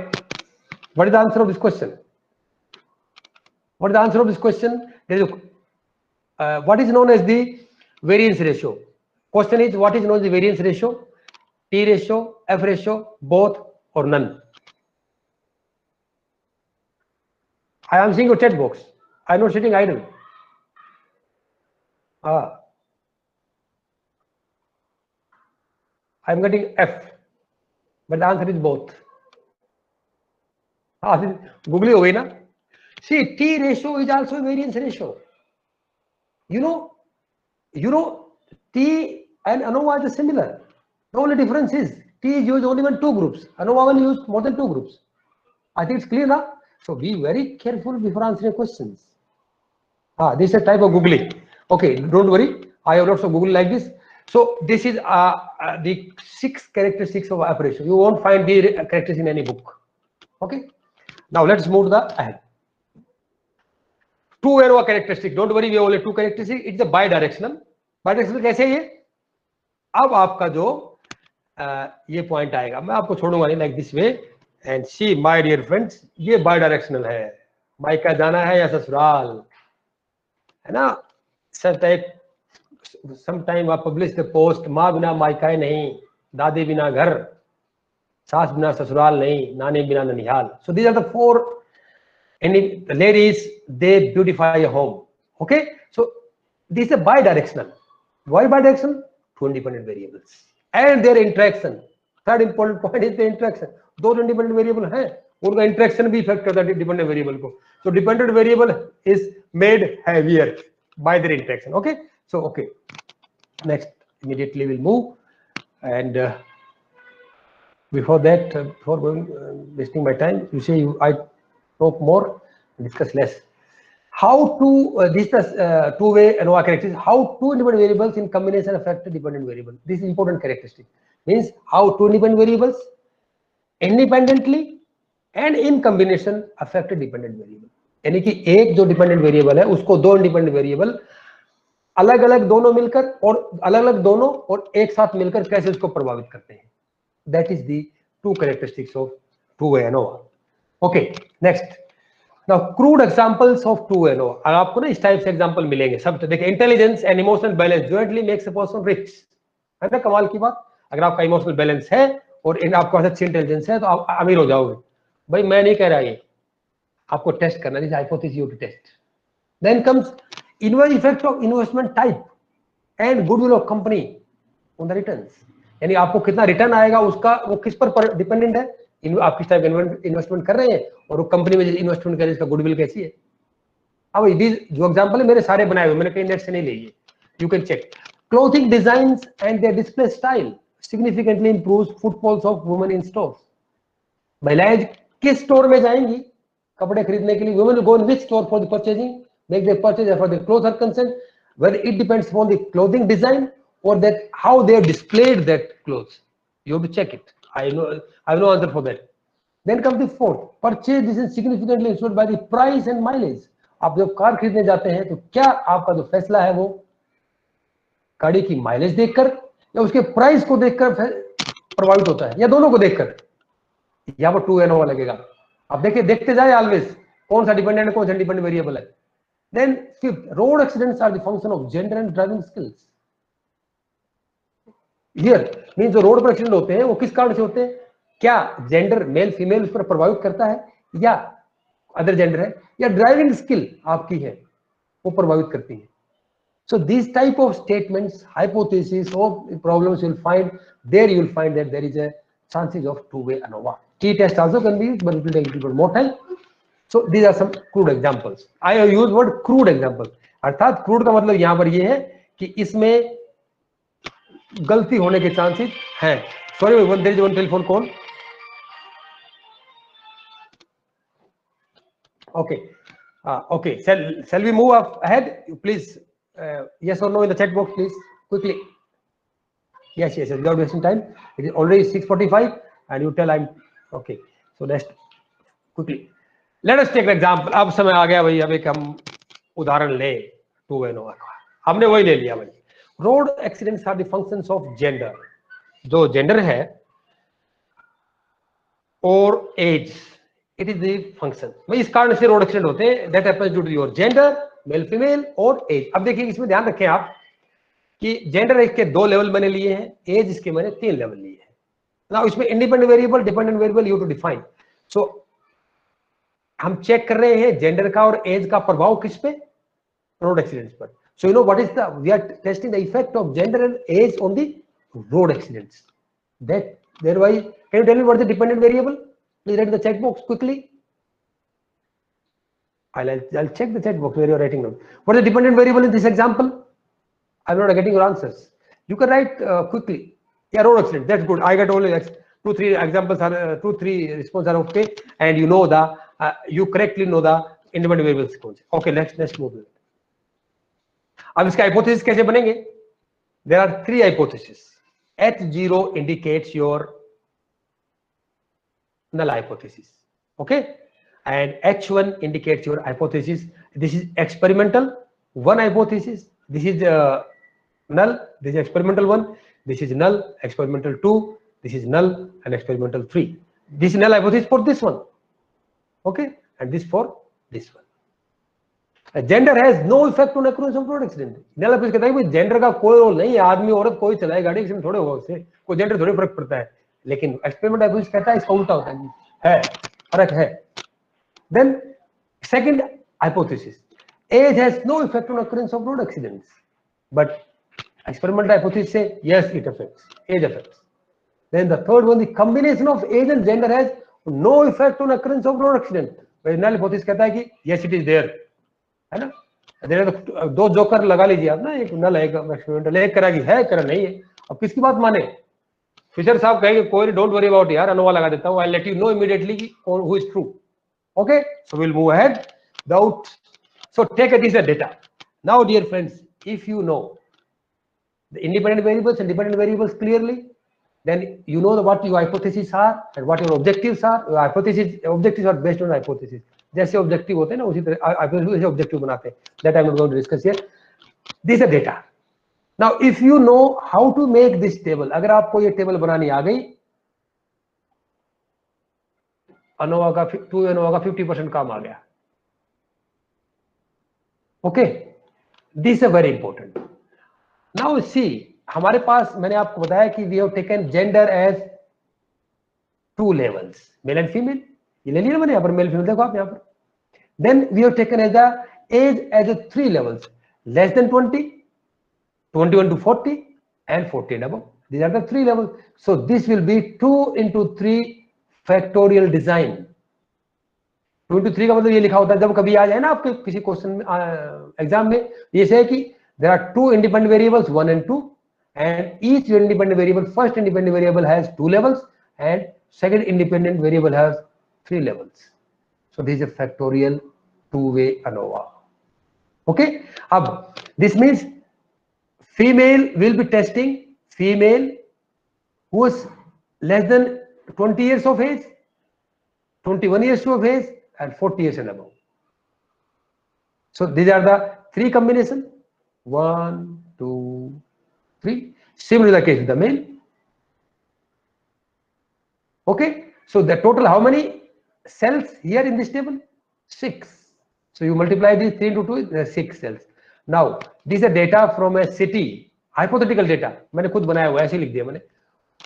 what is the answer of this question? What is the answer of this question? What is known as the variance ratio? Question is, what is known as the variance ratio? P ratio, F ratio, both, or none? I am seeing your chat box. I am not sitting idle. I am getting F, but the answer is both. Google ho gayi na. See, T ratio is also a variance ratio. You know, T and ANOVA is similar. The only difference is T is used only when two groups. ANOVA will use more than two groups. I think it's clear now. So be very careful before answering questions. This is a type of googling. Okay, don't worry. I have lots of Google like this. So this is the 6 characteristics of F ratio. You won't find the characteristics in any book. Okay. Now let's move to the ahead. Two ANOVA characteristic. Don't worry, we have only two characteristics. It's a bidirectional. Bidirectional कैसे है ये? अब आपका जो ये point आएगा, मैं आपको छोड़ूंगा नहीं, like this way. And see, my dear friends, ये bidirectional है. मायका जाना है या ससुराल, है ना? Sometime I publish the post, माँ बिना मायका नहीं, दादी बिना घर, सास बिना ससुराल नहीं, नानी बिना ननिहाल. So these are the 4. And the ladies, they beautify a home. Okay, so this is a bidirectional. Why bidirectional? Two independent variables and their interaction. Third important point is the interaction. Those independent variable हैं, उनका interaction भी affect करता है dependent variable को. So dependent variable is made heavier by their interaction. Okay, so okay. Next, immediately we'll move, and before that, before going wasting my time, you say I talk more, discuss less. How to this is two-way ANOVA characteristic. How two independent variables in combination affect the dependent variable. This is important characteristic. Means how two independent variables independently and in combination affect a dependent variable. यानी कि एक जो dependent variable है उसको दो independent variable अलग अलग दोनों मिलकर और अलग अलग दोनों और एक साथ मिलकर कैसे उसको प्रभावित करते हैं. That is the two characteristics of two-way ANOVA. Okay, next. Now, crude examples of two-way ANOVA. आपको ना इस टाइप से एग्जांपल मिलेंगे सब. देखिए, intelligence and emotional balance jointly makes a person rich. है ना कमाल की बात. अगर आपका इमोशनल बैलेंस है और आपके पास अच्छी इंटेलिजेंस है तो आप अमीर हो जाओगे. भाई मैं नहीं कह रहा ये, आपको टेस्ट करना है. Hypothesis you to test. Then comes inverse effect of investment type and goodwill of company on the returns. यानी आपको कितना रिटर्न आएगा उसका वो किस पर डिपेंडेंट है. आप किस टाइप इन्वेस्टमेंट कर रहे हैं और वो कंपनी में इन्वेस्टमेंट कर रहे हैं, इसका गुडविल कैसी है. अब ये जो एग्जांपल है मेरे सारे बनाए हुए, मैंने कहीं नेट से नहीं लिए. You can check. Clothing designs and their display style significantly improves footfalls of women in stores. महिलाएं किस स्टोर में जाएंगी कपड़े खरीदने के लिए? Women will go in which store for the purchasing, make their purchase for the cloth are concern, whether it depends upon the clothing design or that how they have displayed that clothes. You have to check it. I have no answer for that. Then comes the fourth. Purchase decision significantly influenced by the price and mileage. आप जब car खरीदने जाते हैं तो क्या आपका जो फैसला है वो गाड़ी की माइलेज देखकर या उसके प्राइस को देखकर प्रभावित होता है, या दोनों को देखकर? यहाँ पर टू ANOVA लगेगा. आप देखिए, देखते जाए ऑलवेज कौन सा डिपेंडेंट है, कौन सा डिपेंडेंट वेरिएबल है. Then fifth, road accidents are the function of gender and driving skills. Here means जो रोड पर एक्सीडेंट होते हैं वो किस कारण से होते हैं? क्या जेंडर मेल फीमेल उस पर प्रभावित करता है, या अदर जेंडर है, या ड्राइविंग स्किल आपकी है वो प्रभावित करती है. So these type of statements, hypothesis of problems you will find there. You will find that there is a chances of two-way ANOVA. T-test also can be used, but it will take a little bit more time. So these are some crude examples. I have used word crude example. अर्थात crude का मतलब यहाँ पर ये है कि इसमें गलती होने के चांसेस हैं। Sorry one, there is one telephone call. Okay. Okay. Shall we move ahead? Please, yes or no in the chat box, please, quickly. Yes. Without wasting time. It is already 6:45, and you tell I'm okay. So let's quickly. Let us take an example. अब समय आ गया भाई, अब एक हम उदाहरण ले 2वे नोवा का। हमने वही ले लिया भाई। Road accidents are the functions of gender. जो जेंडर है और age, it is the function. भाई इस कारण से रोड एक्सीडेंट होते हैं, that happens due to your gender, male female और एज। अब देखिए इसमें ध्यान रखें आप कि जेंडर इसके 2 लेवल मैंने लिए हैं, एज इसके मैंने 3 लेवल लिए हैं। ना इसमें independent variable, dependent variable you to define. So हम चेक कर रहे हैं जेंडर का और एज का प्रभाव किस पे, रोड एक्सीडेंट्स पर। So you know what is the, we are testing the effect of gender and age on the road accidents. That thereby, can you tell me what is the dependent variable? Please write in the chat box quickly. I'll check the chat box where you're writing down. What is the dependent variable in this example? I'm not getting your answers. You can write quickly. Yeah, road accident. That's good. I got only 2-3 examples are 2-3 responses are okay, and you know the you correctly know the independent variables. Okay, let's move. अब इसका hypothesis कैसे बनेंगे? There are 3 hypotheses. H0 indicates your null hypothesis, okay, and H1 indicates your hypothesis. This is experimental 1 hypothesis. This is null. This is experimental 1. This is null. Experimental 2. This is null, and experimental 3. This is null hypothesis for this one, okay, and this for this one. Gender has no effect on occurrence of road accident. Null hypothesis कहता है कि gender का कोई role नहीं है, आदमी औरत कोई चलाए गाड़ी, एक्सीडेंट थोड़े होगा, उससे कोई जेंडर थोड़े फर्क पड़ता है। लेकिन एक्सपेरिमेंट हाइपोथेसिस कहता है इसका उल्टा होता है फर्क है। Then second hypothesis, age has no effect on occurrence of road accidents, but experiment hypothesis से yes it affects, age affects. Then the third one, the combination of age and gender has no effect on occurrence of road accident. Null hypothesis कहता है कि yes it is there, है ना। तो 2 joker लगा लीजिए आप ना, एक नल है, एक एक्सपेरिमेंटल, एक करा कि है, करा नहीं है। अब किसकी बात माने? फिशर साहब कहेंगे कोई डोंट वरी अबाउट यार, अनोवा लगा देता हूं, I let you know immediately कि who is true. Okay, so will move ahead without, so take it is a data. Now dear friends, if you know the independent variables and dependent variables clearly, then you know what your hypotheses are and what your objectives are. Your objectives are based on hypothesis. जैसे objective होते हैं ना, उसी तरह objective बनाते हैं। That I am going to discuss here. This is data. Now if you know how to make this table, अगर आपको ये टेबल बनानी आ गई, अनोवा का 50% काम आ गया। Okay, this is very important. Now see, हमारे पास मैंने आपको बताया कि we have taken gender as 2 levels, male and female. ये ले लिया मैंने यहाँ पर, मेल फीमेल देखो आप यहाँ पर। Then we have taken age the age age 3 levels, less than 20, 21 to 40 and 40 and above. These are the 3 levels. So this will be 2 into 3 factorial design. 2 into 3 का मतलब ये लिखा होता है, जब कभी आ जाए ना आपके किसी क्वेश्चन एग्जाम में, ये है कि there are 2 independent variables 1 and 2, and each independent variable, first independent variable has 2 levels and second independent variable has 3 levels. So this is a factorial 2-way ANOVA. Okay, अब this means female will be testing female who is less than 20 years of age, 21 years of age and 40 years and above. So these are the 3 combination, 1, 2, 3. Similar the case with the male. Okay, so the total how many cells here in this table? 6. So you multiply these 3 into 2, there are 6 cells. Now this is a data from a city, hypothetical data, मैंने खुद बनाया हुआ, ऐसे लिख दिया मैंने।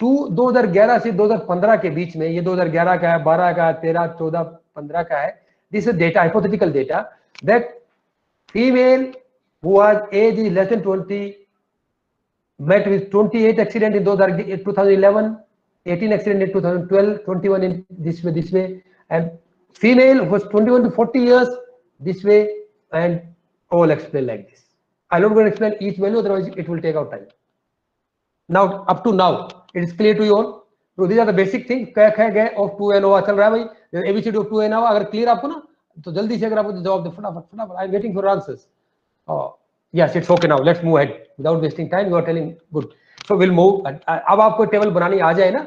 2011 से 2015 के बीच में, ये 2011 का है, 12 का, 13, 14, 15 का है। This is data, hypothetical data, that female who was age is less than 20 met with 28 accident in 2011, 18 accident in 2012, 21 in this way, and female was 21 to 40 years this way, and all explain like this. I'm not going to explain each value, otherwise it will take out time. Now up to now it is clear to you all. So these are the basic things. क्या of 2 ANOVA चल रहा है भाई, ABCD of 2 ANOVA अगर clear आपको ना तो जल्दी से अगर आपको जवाब दे फटाफट. I am waiting for answers. Yes, it's okay now. Let's move ahead without wasting time. You are telling good. So we'll move. अब आपको टेबल बनानी आ जाए ना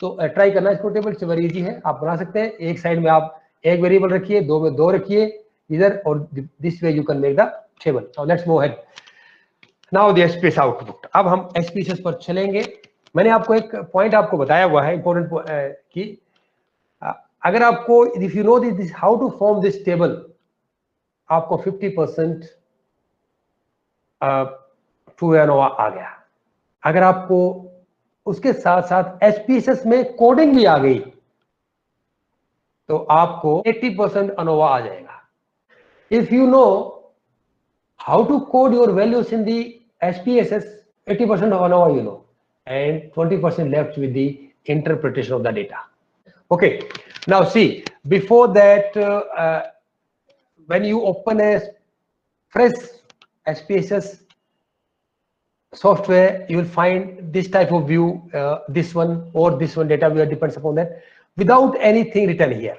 तो ट्राई करना इसको. टेबल से वेरी इजी है, आप बना सकते हैं. एक साइड में आप एक वेरिएबल रखिए, दो में दो रखिए इधर, और this way you can make the table. Now let's move ahead. Now the SPS output. अब हम एसपीएस पर चलेंगे. मैंने आपको एक पॉइंट आपको बताया हुआ है इंपॉर्टेंट कि अगर आपको if you know this how to form this table, आपको 50% 2 ANOVA आ गया. अगर आपको उसके साथ साथ एसपीएस में कोडिंग भी आ गई तो आपको 80% ANOVA आ जाएगा. If you know how to code your values in the SPSS, 80% of ANOVA you know, and 20% left with the interpretation of the data. Okay, now see, before that when you open a fresh SPSS software, you will find this type of view, this one or this one data view depends upon that, without anything written here.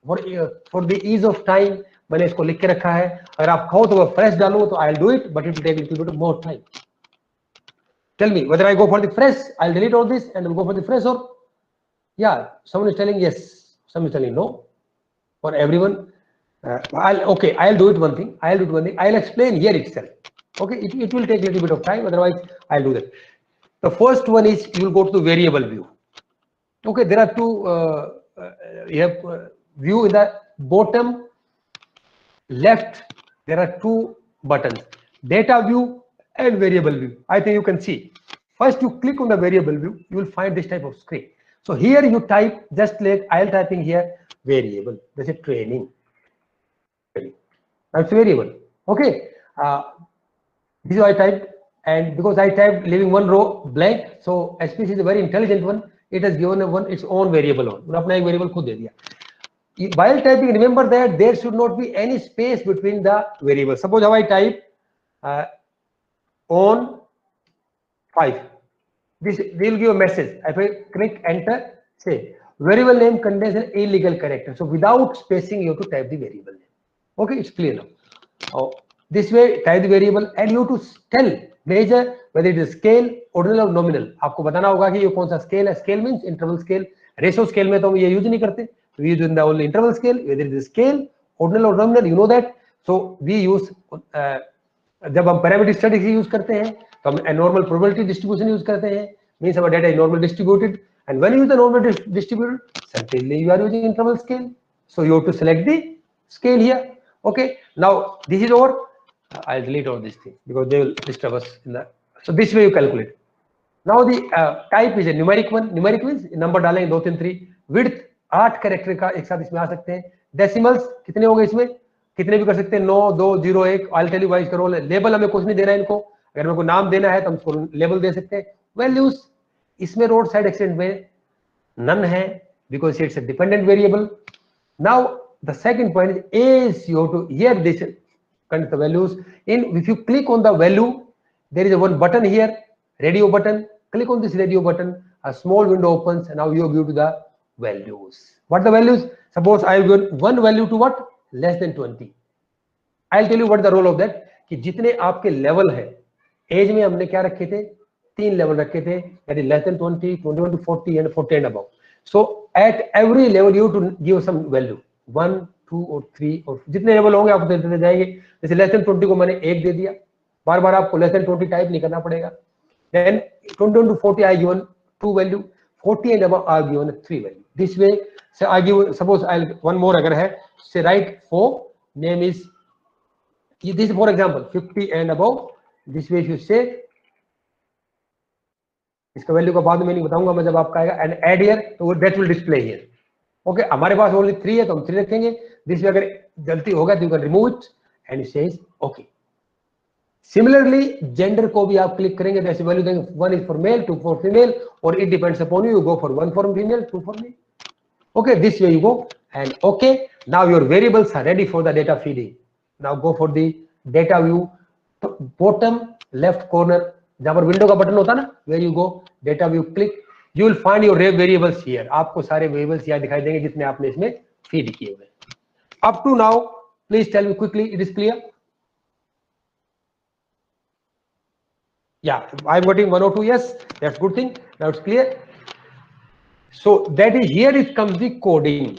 For the ease of time मैंने इसको लिख के रखा है. अगर आप कहो तो फ्रेश डालूं तो I'll do it, but it will take a little bit more time. Tell me whether I go for the fresh, I'll delete all this and go for the fresh, or yeah, someone is telling yes, someone is telling no. For everyone, I'll do it one thing. I'll explain here itself. Okay, it will take a little bit of time, otherwise I'll do that. The first one is you will go to the variable view. Okay, there are two you have view in the bottom left. There are two buttons, data view and variable view. I think you can see. First you click on the variable view, you will find this type of screen. So here you type, just like I'll typing here variable. This is training. That's variable. Okay, this is what I typed, and because I typed leaving one row blank, so SPSS is a very intelligent one. It has given its own variable on. अपना एक variable खुद दे दिया. While typing, remember that there should not be any space between the variables. Suppose how I type on 5, this will give a message. If I click enter, say variable name contains an illegal character, so without spacing you have to type the variable name. Okay, it's clear now. This way type the variable and you have to tell measure whether it is scale, ordinal or nominal. आपको बताना होगा कि ये कौन सा scale है. Scale means interval scale. Ratio scale में तो हम ये यूज नहीं करते. We use in the only interval scale, whether it is scale, ordinal or nominal, you know that. So we use जब हम parameter statistics यूज करते हैं तो हम normal probability distribution यूज करते हैं. Means our data is normally distributed, and when you use the normal distributed, certainly you are using interval scale. So you have to select the scale here. Okay, now this is over. I'll delete all these things because they will disturb us in the. So this way you calculate. Now the type is a numeric one. Numeric means number डालेंगे 2 3 3. Width 8 character का एक साथ इसमें आ सकते हैं. Decimals कितने होंगे इसमें, कितने भी कर सकते हैं, 9 2 0 1. आई टेल यू वाइज करो. लेबल हमें कुछ नहीं देना है इनको. अगर मेरे को नाम देना है तो हम इसको लेबल दे सकते हैं. वैल्यूज इसमें रोड साइड एक्सीडेंट में नन है because it's a dependent variable. Now the second point is you have to here this kind of values in. If you click on the value, there is a one button here, radio button. Click on this radio button, a small window opens, and now you view to the values. What the values? Suppose I have given one value to what, less than 20. I'll tell you what the role of that. कि जितने आपके level है, as में हमने क्या रखे थे, 3 level रखे थे, that is less than 20, 21 to 40 and 40 and above. So at every level you have to give some value, 1 2 और 3 और जितने लेवल होंगे आप देते जाएंगे. जैसे लेस देन 20 को मैंने 1 दे दिया. बार बार आपको लेस देन 20 टाइप नहीं करना पड़ेगा. Then 21 to 40 I given 2 value, 40 and above I given 3 value. This way, so I give, suppose I'll one more अगर है, say write for name is this, for example 50 and above. This way if you say, इसका value का बाद में नहीं बताऊंगा मैं जब आपका आएगा. एंड एड हियर, तो that will display here. Okay, हमारे पास ओनली 3 है तो हम 3 रखेंगे. दिस अगर गलती होगा तो you can remove it and it says okay. Similarly gender को भी आप क्लिक करेंगे तो ऐसी वैल्यू देंगे, 1 is for male, 2 for female, और it depends upon you go for 1 for female, 2 for male. Okay, this way you go and okay. Now your variables are ready for the data feeding. Now go for the data view. Bottom left corner जहां पर window का button होता ना, where you go data view click, you will find your variables here. आपको सारे variables यहाँ दिखाई देंगे जितने आपने इसमें फीड किए हुए। Up to now please tell me quickly, it is clear? Yeah, I'm getting 1 or 2 yes, that's good thing. Now it's clear. So that is here it comes the coding.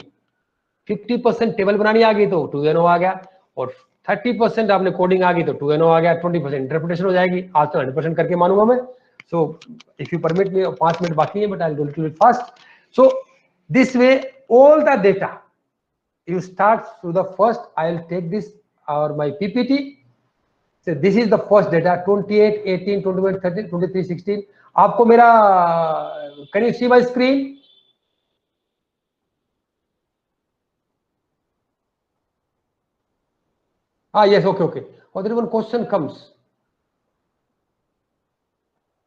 50% table बनानी आ गई तो 2NO आ गया, और 30% आपने coding आ गई तो 2NO आ गया, 20% interpretation हो जाएगी। आज तो 100% करके मानूंगा मैं। So if you permit me, 5 minute बाकी है, but I will do little bit fast. So this way all the data you start through the first, I'll take this or my PPT. So this is the first data 28, 18, 21, 30, 23, 16. आपको मेरा, can you see my screen? Yes, okay. Or there one question comes.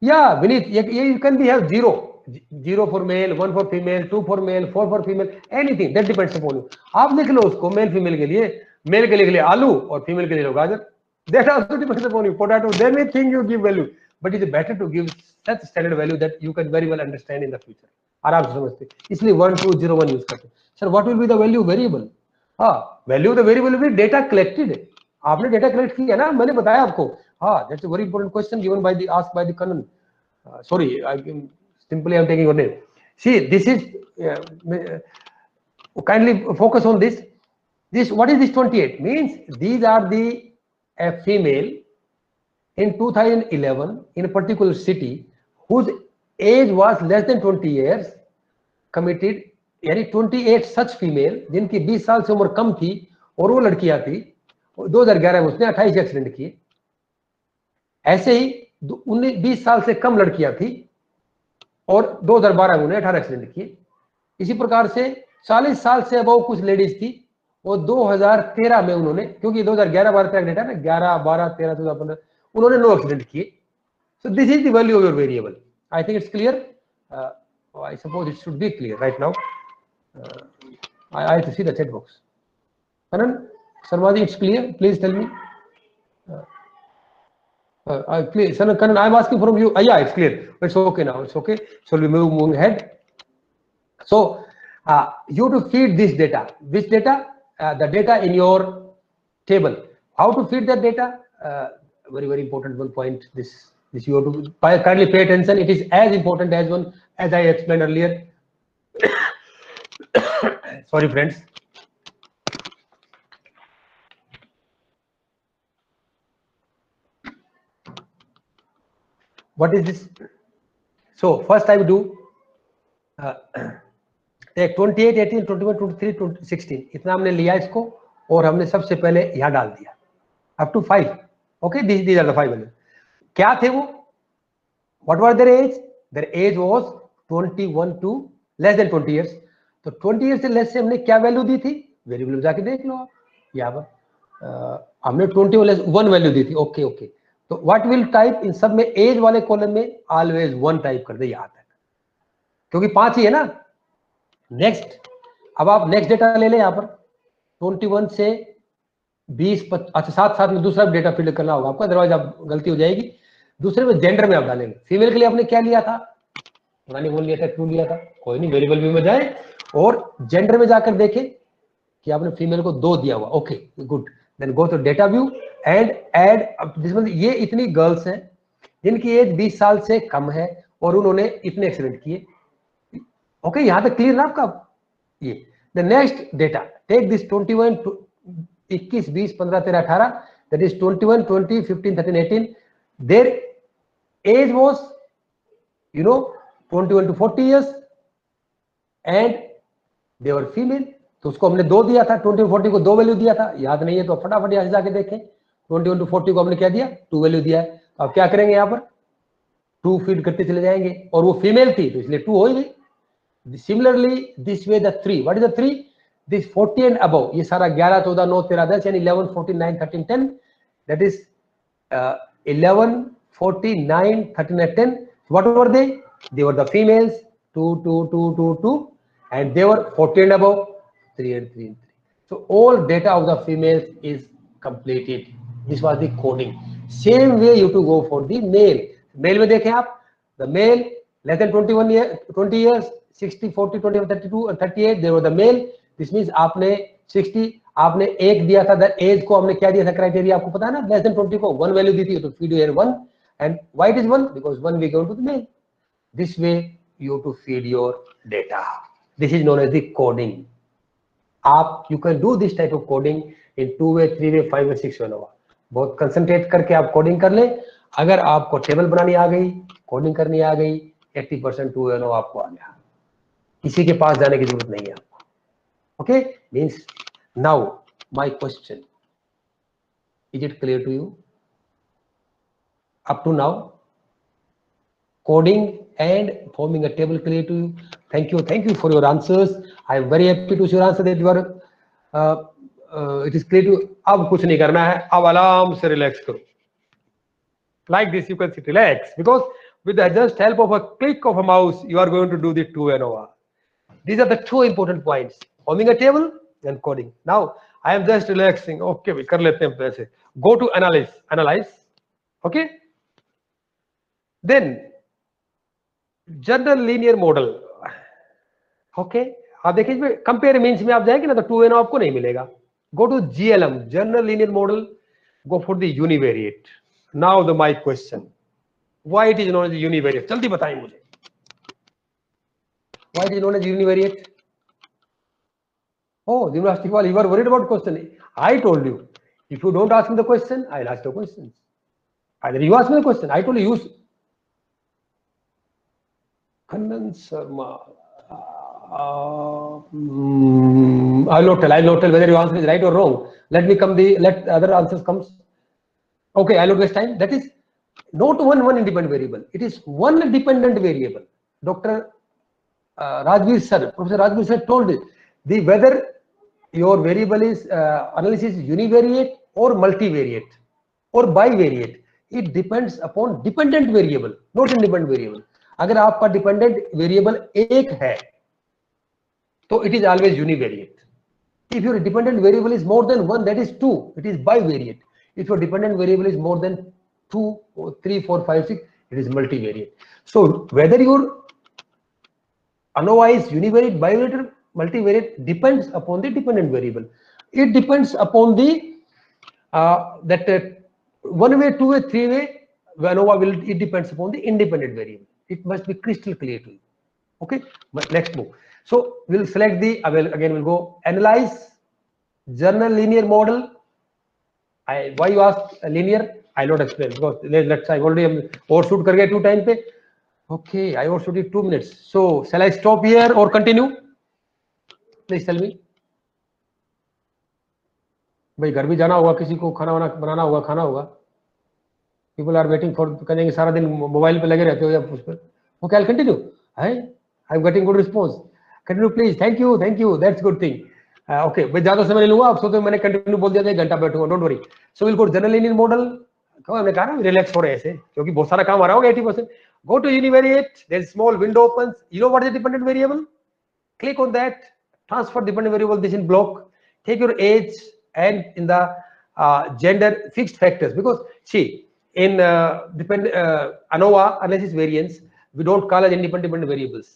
Yeah, Vineet, you can be have 0 for male, 1 for female, 2 for male, 4 for female, anything that depends upon you. आप लिख लो उसको male female के लिए, mail के लिए आलू और female के लिए गाजर, that also depends upon you. Potato, they may think you give value, but it is better to give such standard value that you can very well understand in the future. आराम से समझते, इसलिए 1, 2, 0, 1 use करते। Sir what will be the value variable? Value the variable will be data collected. आपने data collect किया ना, मैंने बताया आपको। That's a very important question given by the asked by the Kanan. Sorry, simply I'm taking your name. See, this is kindly focus on this. What is this 28? Means these are the female in 2011 in a particular city whose age was less than 20 years committed, यानी 28 सच female जिनकी 20 साल से उम्र कम थी और वो लड़कियां थी। 2011 में उसने 28 एक्सीडेंट किए। ऐसे ही 20 साल से कम लड़कियां थी और 2012 में उन्हें 18 एक्सीडेंट किए। इसी प्रकार से 40 साल से अबव कुछ लेडीज थी और 2013 में उन्होंने, क्योंकि 2011 12 13 डेटा ना, 11 12 13 14 15 उन्होंने 9 एक्सीडेंट किए। सो this is the value of your variable. I think it's clear. I suppose it should be clear right now. I have to see the chat box. Kanan, Sarvadi, it's clear. Please tell me. Please, Kanan, I'm asking from you. Yeah, it's clear. It's okay now. It's okay. So we moving ahead. So you to feed this data. Which data? The data in your table. How to feed that data? Very, very important one point. This you have to kindly pay attention. It is as important as I explained earlier. Sorry, friends. What is this? So first I will do take 28, 18, 21, 23, 16 इतना हमने लिया इसको और हमने सबसे पहले यहाँ डाल दिया up to 5. Okay, these are the 5 values. क्या थे वो? What were their age? Their age was 21 to less than 20 years. तो 20 years से लेस से हमने क्या वैल्यू दी थी? वेरिएबल जाके देख लो आप यहाँ पर। हमने 21 वैल्यू दी थी। ओके तो व्हाट विल टाइप इन सब में एज वाले कॉलम में ऑलवेज 1 टाइप कर दे यहाँ तक, क्योंकि 5 ही है ना। नेक्स्ट, अब आप नेक्स्ट डेटा ले लें यहाँ पर 21 से 20 अच्छा साथ में दूसरा डेटा फिल करना होगा आपको, अदरवाइज आप गलती हो जाएगी। दूसरे में जेंडर में आप डालेंगे। फीमेल के लिए आपने क्या लिया था? मैंने बोल लिया था, ट्रू लिया था, कोई नहीं, वेरिएबल भी में जाए और जेंडर में जाकर देखें कि आपने फीमेल को 2 दिया हुआ। Okay good, then go to data view and add. जिसमें ये इतनी गर्ल्स हैं जिनकी एज 20 साल से कम है और उन्होंने इतने एक्सीडेंट किए। ओके, यहां तक क्लियर ना आपका? ये the next data, take this 21 21 20 15 13 18, that is 21 20 15 13 18। There age was 21 to 40 years and they were female. तो उसको हमने 2 दिया था, 20 40 को 2 वैल्यू दिया था। याद नहीं है तो फटाफट यहां से जाके देखें। 21 to 40 को हमने क्या दिया? 2 वैल्यू दिया है। तो आप क्या करेंगे? यहाँ पर 2 फीड करते चले जाएंगे और वो फीमेल थी तो इसलिए 2 हो ही गई। Similarly this way the 3, what is the 3? This 40 and above, ये सारा 11 14 9 13 10 यानी 11 14 9 13 10, that is 11 40 9 13 and 10. What were they? They were the females 2 2 2 2 2 and they were 40 and above 3 and 3 and 3. So all data of the females is completed. This was the coding. Same way you to go for the male. Male में देखें आप, the male less than 20 years, 60, 40, 20, 32 और 38 they were the male. This means आपने 60, आपने एक दिया था, the age को हमने क्या दिया था क्राइटेरिया आपको पता है ना, लेस देन 20 को 1 वैल्यू दी थी, तो feed here 1. And why it is 1? Because 1 we given to the male. This way you have to feed your data. This is known as the coding. You can do this type of coding in 2 way, 3 way, 5 way, 6 way. बहुत concentrate करके आप coding कर ले. अगर आपको table बनानी आ गई, coding करनी आ गई, 80% 2 way आपको आ गया. किसी के पास जाने की जरूरत नहीं है आपको. Okay, means now my question, is it clear to you up to now? Coding and forming a table clear to you? Thank you for your answers. I am very happy to see your answer that you are it is clear to you. अब कुछ नहीं करना है, अब आराम से relax करो. Like this you can sit relax, because with the just help of a click of a mouse you are going to do the 2 ANOVA. These are the 2 important points, forming a table and coding. Now I am just relaxing. Okay, we कर लेते हैं वैसे. Go to analyze. Okay, then general linear model. Okay, आप देखिए इसमें compare means में आप जाएंगे ना तो 2 NO आपको नहीं मिलेगा. Go to GLM, general linear model, go for the univariate. Now the my question, why it is known as univariate? जल्दी बताएं मुझे, why it is known as univariate? Oh, gymnastic wall, you are worried about question. I told you, if you don't ask me the question, I'll ask the questions. Either you ask me the question, I told you, Kannan Sharma. I'll not tell whether your answer is right or wrong. Let other answers comes. Okay, I'll not waste time. That is not one independent variable. It is one dependent variable. Dr. Rajveer sir, Professor Rajveer sir told it. Whether your variable is analysis is univariate or multivariate or bivariate, it depends upon dependent variable, not independent variable. अगर आपका dependent variable एक है तो it is always univariate. If your dependent variable is more than 1, that is 2, it is bivariate. If your dependent variable is more than 2, 3, 4, 5, 6, it is multivariate. So whether your ANOVA is univariate, bivariate, or multivariate depends upon the dependent variable. It depends upon the one way, 2 way, 3 way ANOVA will, it depends upon the independent variable. It must be crystal clear to you. Okay, but next move. So we'll select the again we'll go analyze general linear model. Why you ask linear? I'll not explain, because let's I already overshoot कर गए 2 time पे. Okay, I overshoot it 2 minutes. So shall I stop here or continue? Please tell me. भाई घर भी जाना होगा, किसी को खाना वाना बनाना होगा, खाना होगा. People are waiting for, कहेंगे सारा दिन मोबाइल पे लगे रहते हो या उस पर. Okay, I'll continue. I'm getting good response. Continue please. Thank you. That's good thing. Okay, मैं ज्यादा समय नहीं लूंगा. आप सोचते मैंने कंटिन्यू बोल दिया था, 1 घंटा बैठूंगा. Don't worry. So will go general linear model. हमने कहा ना रिलैक्स हो रहे ऐसे, क्योंकि बहुत सारा काम आ रहा होगा 80%. Go to univariate. There's small window opens. You know what is the dependent variable? Click on that. Transfer dependent variable this in block. Take your age and in the gender fixed factors, because see, in ANOVA analysis variance, we don't call as independent variables.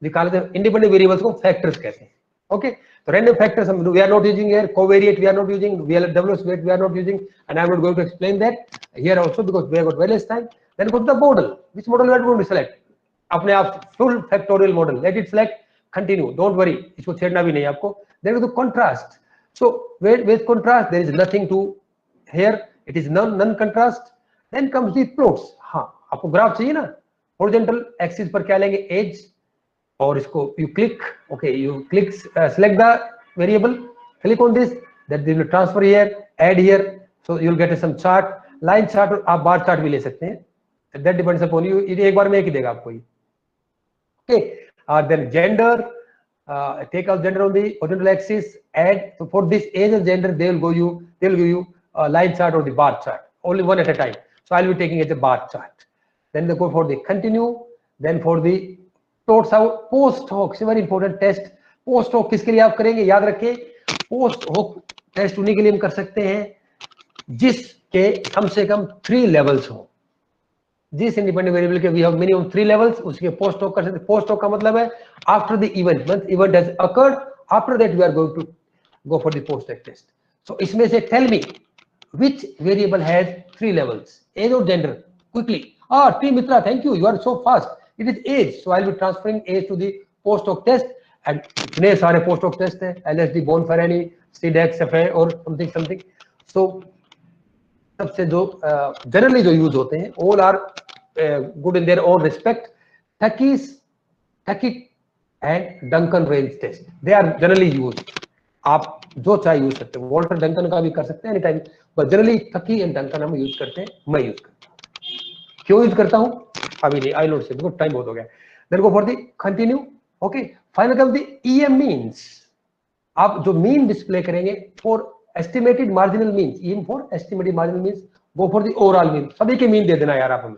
We call as independent variables को factors कहते हैं. Okay, so random factors we are not using here. Covariate we are not using. WS weight we are not using, and I am not going to explain that here also, because we have got very less time. Then go to the model. Which model we are going to select? अपने आप full factorial model. Let it select. Continue. Don't worry. इसको छेड़ना भी नहीं आपको. Then go to contrast. So with contrast there is nothing to here. It is non-contrast. Then comes the plots. हाँ, आपको graph चाहिए ना. Horizontal axis पर क्या लेंगे? Edge. और इसको you click. Okay, you click, select the variable. Click on this. That will transfer here. Add here. So you will get some chart. Line chart और आप bar chart भी ले सकते हैं. That depends upon you. ये एक बार में एक ही देगा आपको ये. Okay. Then gender. Take out gender on the horizontal axis. Add. So for this age and gender, they will give you a line chart or the bar chart. Only one at a time. So I'll be taking it as a bar chart. Then they go for the continue. Then for the plots out post hoc. Very important test. Post hoc किसके लिए आप करेंगे? याद रखें, post hoc test उन्हीं के लिए हम कर सकते हैं जिसके कम से कम 3 लेवल्स हो. जिस इंडिपेंडेंट वेरिएबल के वी हैव मिनिमम 3 लेवल्स, उसके पोस्ट होक कर सकते। पोस्ट होक का मतलब है after the event, means event has occurred, after that we are going to go for the post hoc test. So इसमें से टेल मी which variable has 3 levels, age or gender, quickly. T Mitra, thank you, you are so fast. It is age, so I'll be transferring age to the post hoc test, and इतने सारे post hoc test हैं, LSD, Bonferroni, CDEX, FA और something. So सबसे जो generally जो use होते हैं, all are good in their own respect. Thuckey and Duncan range test, they are generally used. आप जो चाहे यूज करते हैं, वॉल्टर डंकन का भी कर सकते हैं एनी टाइम, बट जनरली थकी एंड डंकन हम यूज करते हैं, मैं यूज करता हूं। क्यों यूज करता हूं अभी नहीं, I not say because time बहुत हो गया। Then go for the continue. Okay, final come the EM means. आप जो मीन डिस्प्ले करेंगे for estimated marginal means, EM for estimated marginal means, go for the overall mean. सभी के mean they देना यार, आप हमें,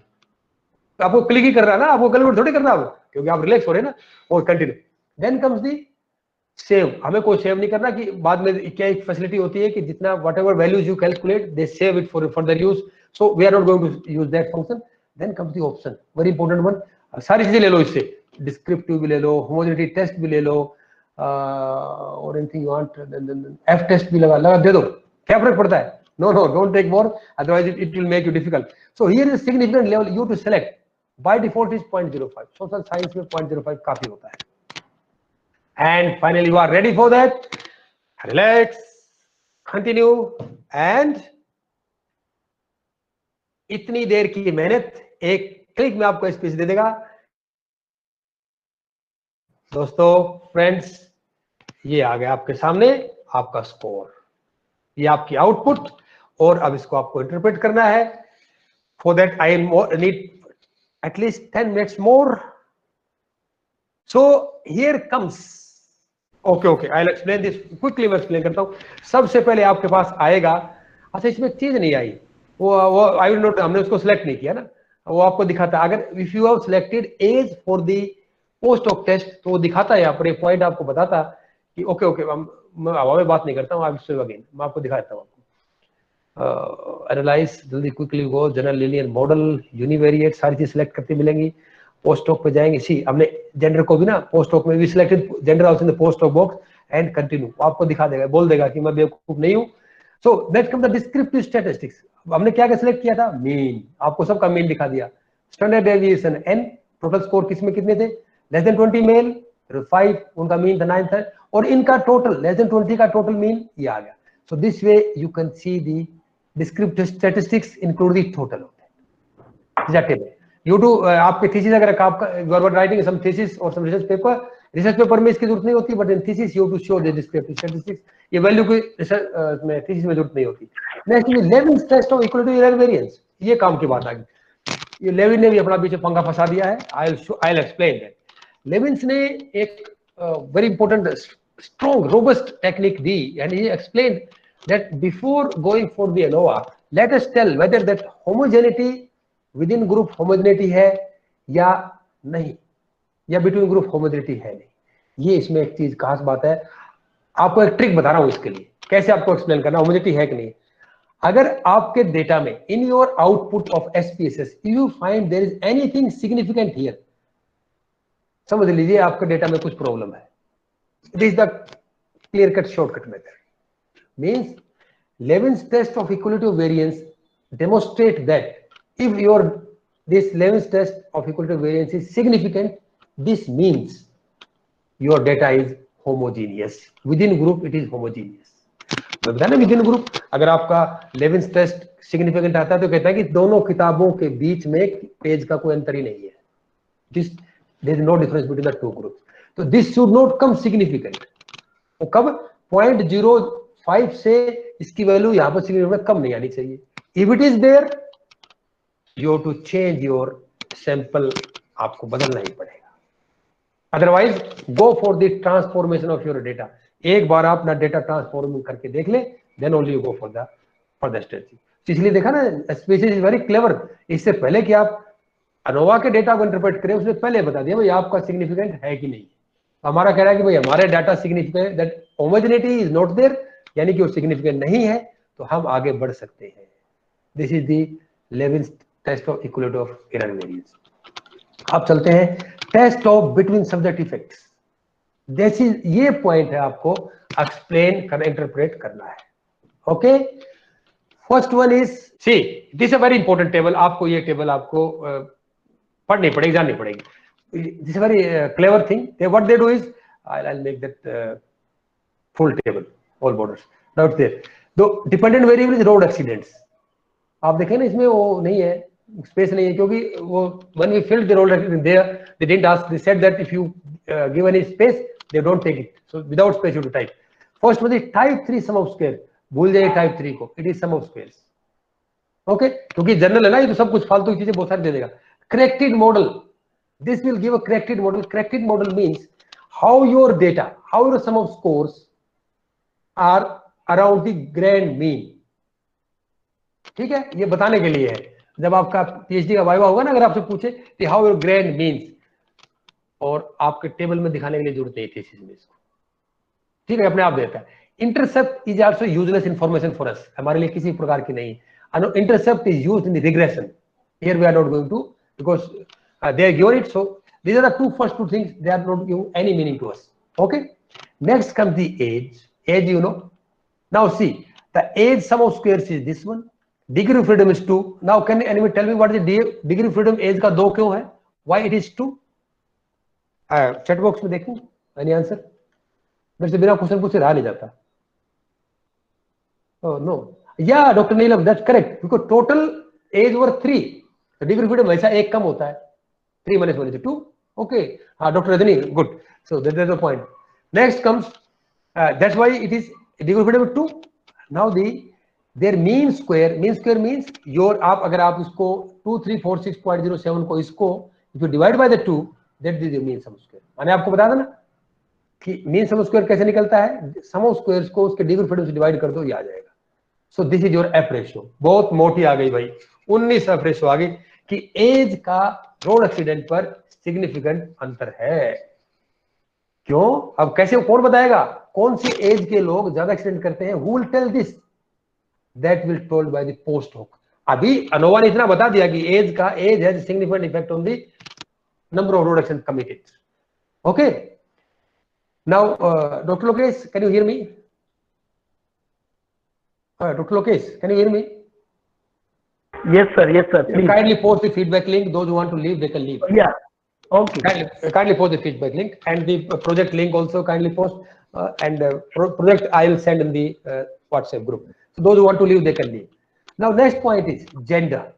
आपको क्लिक ही कर रहा है ना, आपको कैलकुलेट थोड़ी करना है, क्योंकि आप रिलैक्स हो रहे हैं ना। और continue, then comes the save. हमें कोई सेव नहीं करना, कि बाद में क्या एक फैसिलिटी होती है कि जितना whatever values you calculate they save it for further use, so we are not going to use that function. Then comes the option, very important one. सारी चीजें ले लो इससे, डिस्क्रिप्टिव भी ले लो, होमोजेनिटी टेस्ट भी ले लो, और anything you want, F test भी लगा दे दो, क्या फर्क पड़ता है? No don't take more, otherwise it will make you difficult. So here is significant level you to select, by default is 0.05, social science में 0.05 काफी होता है। And finally, you are ready for that. Relax, continue, and इतनी देर की मेहनत एक click में आपको स्पीच दे देगा। दोस्तों, फ्रेंड्स, ये आ गया आपके सामने आपका स्कोर, ये आपकी आउटपुट, और अब इसको आपको इंटरप्रेट करना है। For that I need at least 10 minutes more. So here comes, okay, I will explain this quickly. मैं एक्सप्लेन करता हूं। सबसे पहले आपके पास आएगा, अच्छा इसमें एक चीज नहीं आई, वो आई विल नोट, हमने उसको सिलेक्ट नहीं किया ना, वो आपको दिखाता है। अगर if you have selected age for the post of test, तो वो दिखाता है यहाँ पर, एक पॉइंट आपको बताता कि ओके, मैं हवा में बात नहीं करता हूँ, अगेन मैं आपको दिखा देता हूँ। एनालाइज, जल्दी quickly go, general linear model, univariate, सारी चीज सिलेक्ट करती मिलेंगी। पोस्ट ऑक पे जाएंगे, सी हमने जेंडर को भी ना पोस्ट ऑक में भी selected gender also in the post ऑक बॉक्स, एंड कंटिन्यू आपको दिखा देगा, बोल देगा कि मैं बेवकूफ नहीं हूं। So let's come the descriptive statistics. हमने क्या क्या सिलेक्ट किया था? मीन, आपको सबका मीन दिखा दिया। Standard deviation n, total score किसमें कितने थे? लेस देन 20 मेल 5, उनका मीन था 9 था, और इनका टोटल लेस देन 20 का टोटल मीन ये आ गया। So this way you can see the descriptive statistics include the total of that table. You do आपके थीसिस, अगर आपका you are writing some thesis or some research paper में इसकी जरूरत नहीं होती, but in thesis you have to show the descriptive statistics। ये value कोई रिसर्च में थीसिस में जरूरत नहीं होती। नेक्स्ट में Levene's test of equality error variance, ये काम की बात आ गई। ये लेविन ने भी अपना पीछे पंगा फंसा दिया है। I will explain that. Levene's ने एक very important strong robust technique दी, and he explain that before going for the ANOVA, let us tell whether that homogeneity within group homogeneity है या नहीं, या बिटवीन ग्रुप होमोजेनिटी है नहीं। ये इसमें एक चीज खास बात है, आपको एक ट्रिक बता रहा हूं इसके लिए, कैसे आपको एक्सप्लेन करना होमोजेनिटी है कि नहीं। अगर आपके डेटा में in your output of SPSS you find there is anything significant here, समझ लीजिए आपके डेटा में कुछ प्रॉब्लम है। It is the clear cut shortcut method. Means Levene's test of equality of variance demonstrate that if this Levin's test of equality of variance is significant, this means your data is homogeneous within group, it is homogeneous। तो बताया ना, within group अगर आपका Levin's test significant आता है तो कहता है कि दोनों किताबों के बीच में पेज का कोई अंतर ही नहीं है, there is no difference between the two groups, तो this should not come significant। तो कब 0.05 से इसकी वैल्यू यहाँ पर significant कम नहीं आनी चाहिए। if it is there you have to change your sample, आपको बदलना ही पड़ेगा, otherwise go for the transformation of your data. एक बार आप अपना डेटा ट्रांसफॉर्म करके देख ले, then only you go for the strategy. इसलिए देखा ना, स्पेसिस इज वेरी क्लेवर। इससे पहले कि आप अनोवा के डेटा को इंटरप्रेट करें, उसने पहले बता दिया भाई आपका सिग्निफिकेंट है कि नहीं। हमारा कह रहा है कि भाई हमारे data significant, that homogeneity is not there, यानी कि वो सिग्निफिकेंट नहीं है, तो हम आगे बढ़ सकते हैं। This is the Levene's test of equality of error variance. आप चलते हैं test of between subject effects. जैसे ये पॉइंट है आपको एक्सप्लेन कर इंटरप्रेट करना है। Okay, first one is see this a very important table. आपको ये टेबल आपको पढ़नी पड़ेगी, जाननी पड़ेगी। This very clever thing. What they do is I'll make that full table, all borders. Now it's there. The dependent variable is road accidents. आप देखें ना, इसमें वो नहीं है, स्पेस नहीं है, क्योंकि वो when we filled the road accident there, they didn't ask. They said that if you give any space, they don't take it. So without space you have to type. First one is type 3 sum of square. भूल जाइए type 3 को. It is sum of squares. Okay? क्योंकि general है ना, ये तो सब कुछ फालतू की चीजें बहुत सारी दे देगा. Corrected model. This will give a corrected model. Corrected model means how your data, how your sum of scores are around the grand mean. ठीक है, ये बताने के लिए है। जब आपका पीएचडी का वाइवा होगा ना, अगर आपसे पूछे कि हाउ योर ग्रैंड मीन्स, और आपके टेबल में दिखाने के लिए जरूरत नहीं थी इस में इसको, ठीक है, अपने आप देता है। Intercept is also useless information for us, हमारे लिए किसी प्रकार की नहीं। Intercept is used in the regression. Here we are not going to, because they are given it, so these are the first two things. They are not giving any meaning to us. Okay, next comes the age. Age, you know. Now see, the age sum of squares is this one. Degree of freedom is 2. Now can anyone tell me what is the degree of freedom age का 2 क्यों है? Why it is 2? Chat box में देखूं any answer? मेरे से बिना question पूछे रहा नहीं जाता। Oh no, yeah, Dr. Neelam, that's correct, because total age were 3. The degree of freedom वैसा एक कम होता है, 3 minus 1 is 2. Okay, Dr. Rajani, good. So that's the point. Next comes, that's why it is degree of freedom 2. Now their mean square means your, आप अगर आप इसको 2346.07 को इसको if you divide by the 2, that is your mean sum square. मैंने आपको बताया था ना कि mean sum square कैसे निकलता है, sum of squares को उसके degree of freedom से डिवाइड कर दो, ये आ जाएगा। So this is your F ratio. बहुत मोटी आ गई भाई, 19 F ratio आ गई कि एज का रोड एक्सीडेंट पर सिग्निफिकेंट अंतर है। क्यों? अब कैसे, कौन बताएगा कौन सी एज के लोग ज्यादा एक्सीडेंट करते हैं? Who will tell this? That will told by the post hoc. अभी अनोवा ने इतना बता दिया कि as has significant effect on the number of road accidents committed. Okay. Now, Dr. Lokesh, can you hear me? Dr. Lokesh, can you hear me? Yes, sir. Yes, sir. Please. Kindly post the feedback link. Those who want to leave, they can leave. Yeah. Okay. Kindly post the feedback link, and the project link also kindly post. Project I will send in the WhatsApp group. So those who want to leave, they can leave. Now next point is gender.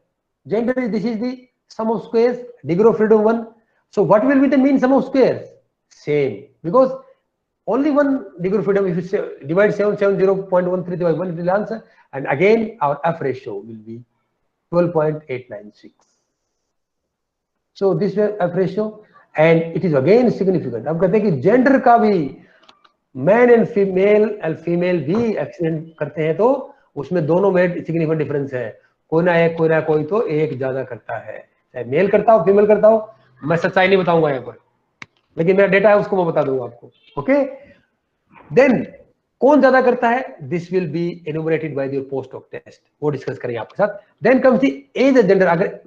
Gender is, this is the sum of squares, degree of freedom 1. So what will be the mean sum of squares? Same, because only one degree of freedom. If you say, divide 770.13 by 1, it will answer. And again our F ratio will be 12.896. So this is F ratio, and it is again significant. अब कहते हैं कि gender का भी man and female भी accident करते हैं, तो उसमें दोनों में सिग्निफिकेंट डिफरेंस है। कोई ना कोई तो एक ज्यादा करता है, चाहे मेल करता हो फीमेल करता हो। मैं सच्चाई नहीं बताऊंगा यहाँ पर, लेकिन मेरा डेटा है उसको मैं बता दूंगा आपको। ओके, देन कौन ज्यादा करता है? This will be enumerated by your post of test, वो डिस्कस करेंगे आपके साथ। Then comes the age and gender. अगर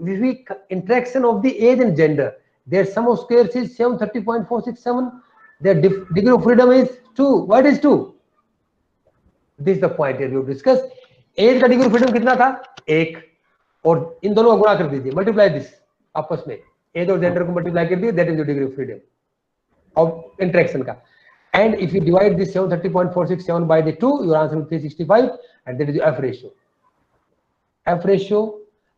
interaction of the age and gender, there sum of squares is 730.467, their degree of freedom is 2. What is 2? This is the point here we will discuss. Age का degree of freedom कितना था? 1, और इन दोनों को गुणा कर दीजिए, मल्टीप्लाई दिस आपस में, एज और जेंडर को मल्टीप्लाई कर दिए, that is the degree of freedom of interaction का। And if you divide this 730.467 by the 2, your answer will be 365, and that is the F ratio. F ratio,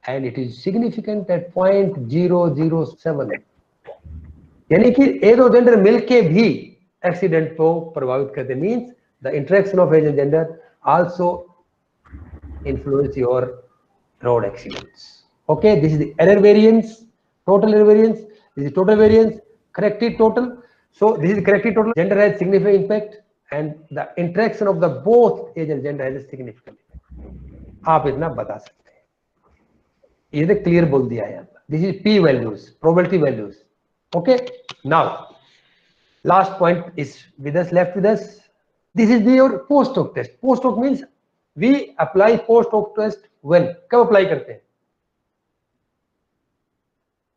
and it is significant at 0.007. यानी कि as और gender मिलके भी accident को प्रभावित करते। Means the interaction of age and gender also influence your road accidents. Okay, this is the error variance, total error variance, this is total variance, corrected total. So this is corrected total. Gender has significant impact, and the interaction of the both age and gender has a significant impact. आप इतना बता सकते हैं, ये तो clear बोल दिया है। This is P values, probability values. Okay. Now, last point is with us, left with us. This is your post hoc test. Post hoc means we apply post hoc test when? कब apply करते हैं?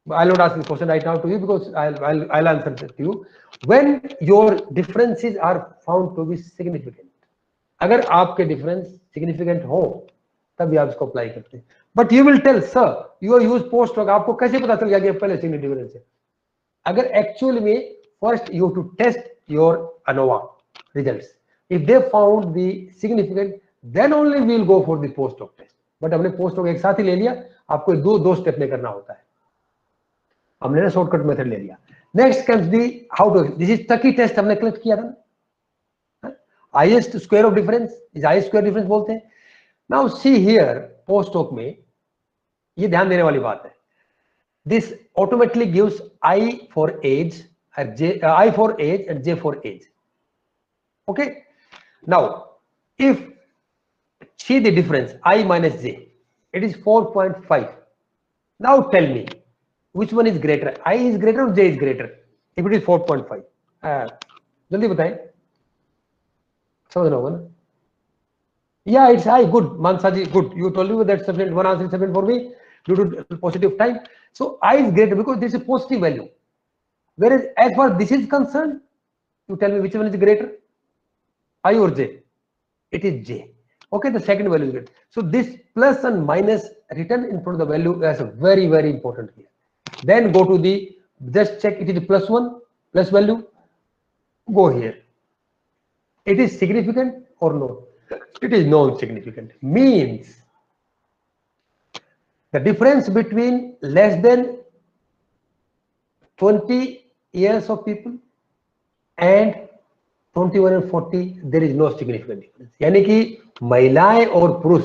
I'll not ask this question right now to you because I'll answer it to you. When your differences are found to be significant, अगर आपके difference significant हो तभी आप इसको apply करते हैं. But you will tell, sir, you use post hoc. आपको कैसे पता चल गया कि पहले significant difference है? अगर actually में first you have to test your ANOVA results. If they found the significant, then only we will go for the post hoc test. But हमने post hoc एक साथ ही ले लिया, आपको दो स्टेप में करना होता है. हमने ना शॉर्टकट मेथड ले लिया. Next comes the how to, this is Tukey test हमने कलेक्ट किया था. Highest square of difference is highest square difference बोलते हैं. नाउ सी हियर पोस्ट होक में ये ध्यान देने वाली बात है. This automatically gives I for age I for age and J for age. Okay, now if see the difference I minus J, it is 4.5. Now tell me which one is greater, I is greater or j is greater? If it is 4.5, जल्दी बताएं, समझना होगा ना. Yeah, it's I. Good, Mansa ji, good. You told me that sufficient. One answer is sufficient for me due to positive time. So I is greater because this is a positive value. Whereas as far as this is concerned, you tell me which one is greater, I or j? It is j. Okay, the second value is greater. So this plus and minus written in front of the value is very, very important here. Then go to the, just check it is +1 plus value, go here. It is significant or no? It is non-significant. Means the difference between less than 20 years of people and 21 and 40, there is no significant difference. यानी कि महिलाएं और पुरुष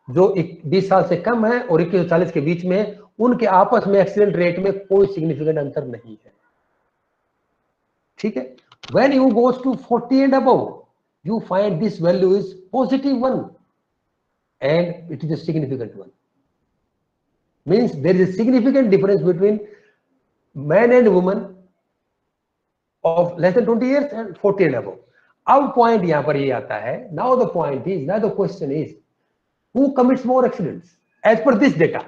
जो 20 साल से कम है और 21 से 40 के बीच में, उनके आपस में एक्सीडेंट रेट में कोई सिग्निफिकेंट अंतर नहीं है. ठीक है. When you goes to 40 and above, you find this value is +1 and it is a significant one. Means there is a significant difference between man and woman of less than 20 years and 40 and above. अब point यहां पर ये आता है. Now the point is, now the question is, who commits more accidents as per this data?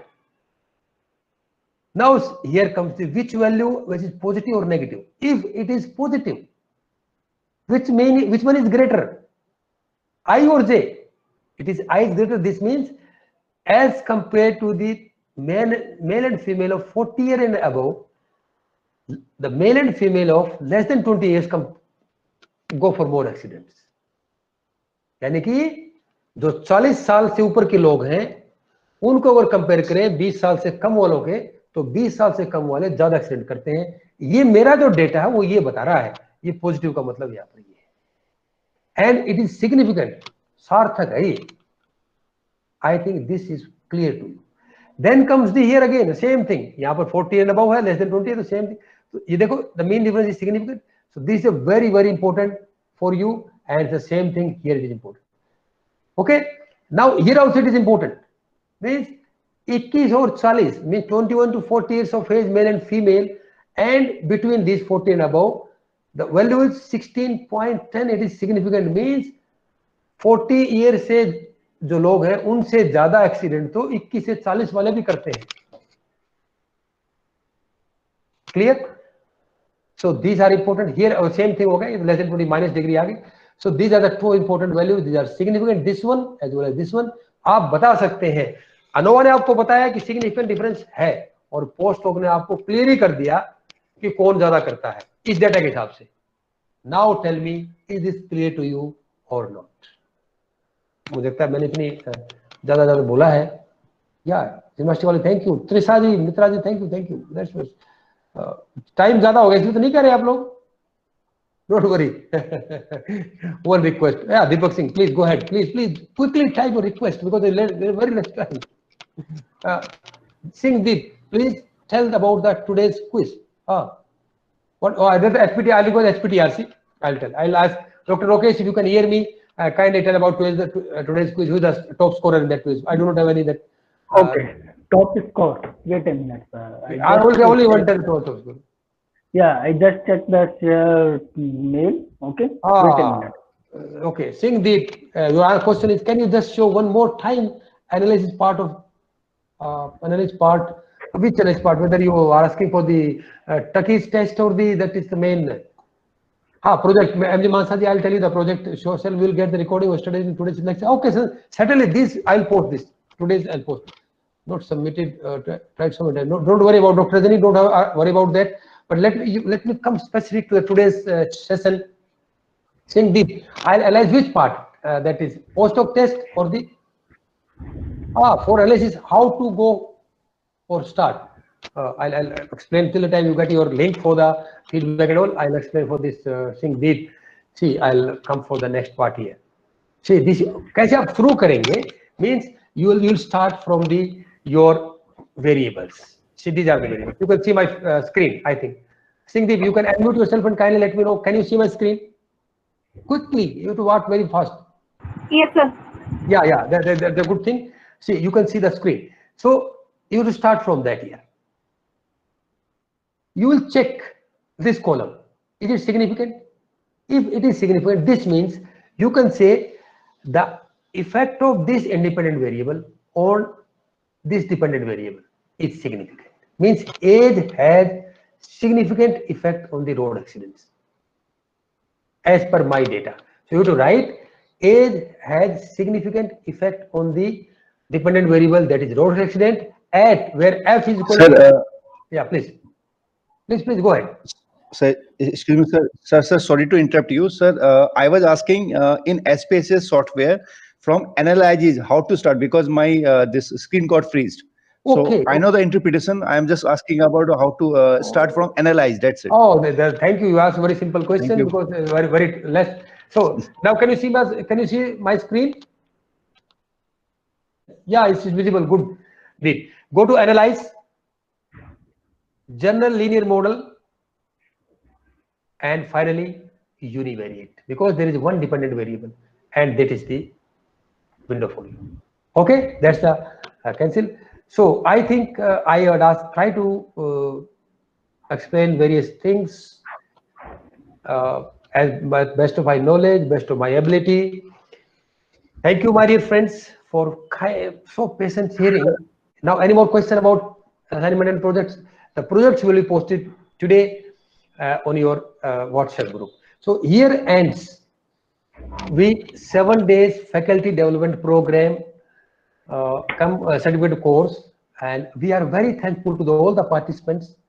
Now here comes the which value, which is positive or negative. If it is positive, which one is greater, I or j? It is I is greater. This means as compared to the male and female of 40 years and above, the male and female of less than 20 years go for more accidents. यानी कि जो 40 साल से ऊपर के लोग हैं उनको अगर कंपेयर करें 20 साल से कम वालों के, तो 20 साल से कम वाले ज्यादा एक्सीडेंट करते हैं. ये मेरा जो डेटा है वो ये बता रहा है. ये पॉजिटिव का मतलब यहां पर ये है. एंड इट इज सिग्निफिकेंट, सार्थक है ये. I think this is clear to you. Then comes the here again same thing. यहां पर 40 एंड अबव है, लेस देन 20 है, तो सेम थिंग. तो ये देखो, the mean difference is significant. So this is very very important for you and the same thing here it is important. Okay, now here also it is important. Means 21 और 40 means 21 to 40 years of age, male and female, and between these 40 and above, the value is 16.10. It is significant. Means 40 years से जो लोग हैं उनसे ज्यादा accident तो 21 से 40 वाले भी करते हैं. Clear? So these are important here. Our same thing हो गया, less than 20 minus degree आ गई. So these are the two important values. These are significant. This one as well as this one. आप बता सकते हैं. अनोवा ने आपको बताया कि सिग्निफिकेंट डिफरेंस है और पोस्ट होक ने आपको क्लियर ही कर दिया कि कौन ज्यादा करता है इस डेटा के हिसाब से. Now tell me, is this clear to you और नॉट? मुझे लगता है मैंने इतनी ज्यादा बोला है. या यूनिवर्सिटी वाले thank you. Trisha ji, Mitra ji, thank you. Time ज्यादा हो गया इसलिए तो नहीं कर रहे आप लोग. Don't worry. One request. Yeah, Deepak Singh, please go ahead. Please quickly type your request because there's very less time. Singh Deep, please tell about the today's quiz. What? Oh, that's SPT. I'll go to SPTRC. I'll tell. I'll ask Dr. Rokesh if you can hear me. Kindly tell about today's quiz. Who is the top scorer in that quiz? I do not have any that. Okay. Top score. Wait a minute. I only want to top score. Yeah, I just checked the mail. Okay. Wait a minute. Okay. Singh Deep, your question is: can you just show one more time analysis part Which challenge part? Whether you are asking for the Turkish test or that is the main. Project. MJ Mansaji, I'll tell you the project. Social will get the recording of yesterday's and today's next. Okay, sir. Certainly, this I'll post this. Today's I'll post. Not submitted. Try to submit. No, don't worry about Dr. Rajani. Don't worry about that. But let me come specific to the today's session. Saying deep. I'll analyze which part. That is post-hoc test or the for analysis how to go or start. I'll explain till the time you get your link for the feedback and all. I'll explain for this thing deep. See, I'll come for the next part here. See, this कैसे आप शुरू करेंगे means you'll start from your variables. See, these are the variables. You can see my screen. I think. Singdeep, you can unmute yourself and kindly let me know. Can you see my screen? Quickly, you have to work very fast. Yes, sir. Yeah. The good thing. See, you can see the screen. So you have to start from that here. You will check this column. Is it significant? If it is significant, this means you can say the effect of this independent variable on this dependent variable is significant. Means age has significant effect on the road accidents as per my data. So you have to write age has significant effect on the dependent variable, that is road accident, at where f is equal to. Yeah, please go ahead. Sir, excuse me, sir. Sir, sorry to interrupt you, sir. I was asking in SPSS software from analysis how to start, because my this screen got freezed. Okay. So I know the interpretation. I am just asking about how to start from analyze. That's it. Oh, thank you. You asked a very simple question because very less. So now can you see my screen? Yeah, it's visible. Good. Great. Go to analyze, general linear model, and finally univariate, because there is one dependent variable and that is the window for you. Okay, that's the cancel. So I think I would try to explain various things as best of my knowledge, best of my ability. Thank you, my dear friends, for so patient hearing. Now, any more question about assignment and projects? The projects will be posted today on your WhatsApp group. So here ends the 7 days faculty development program certificate course, and we are very thankful to all the participants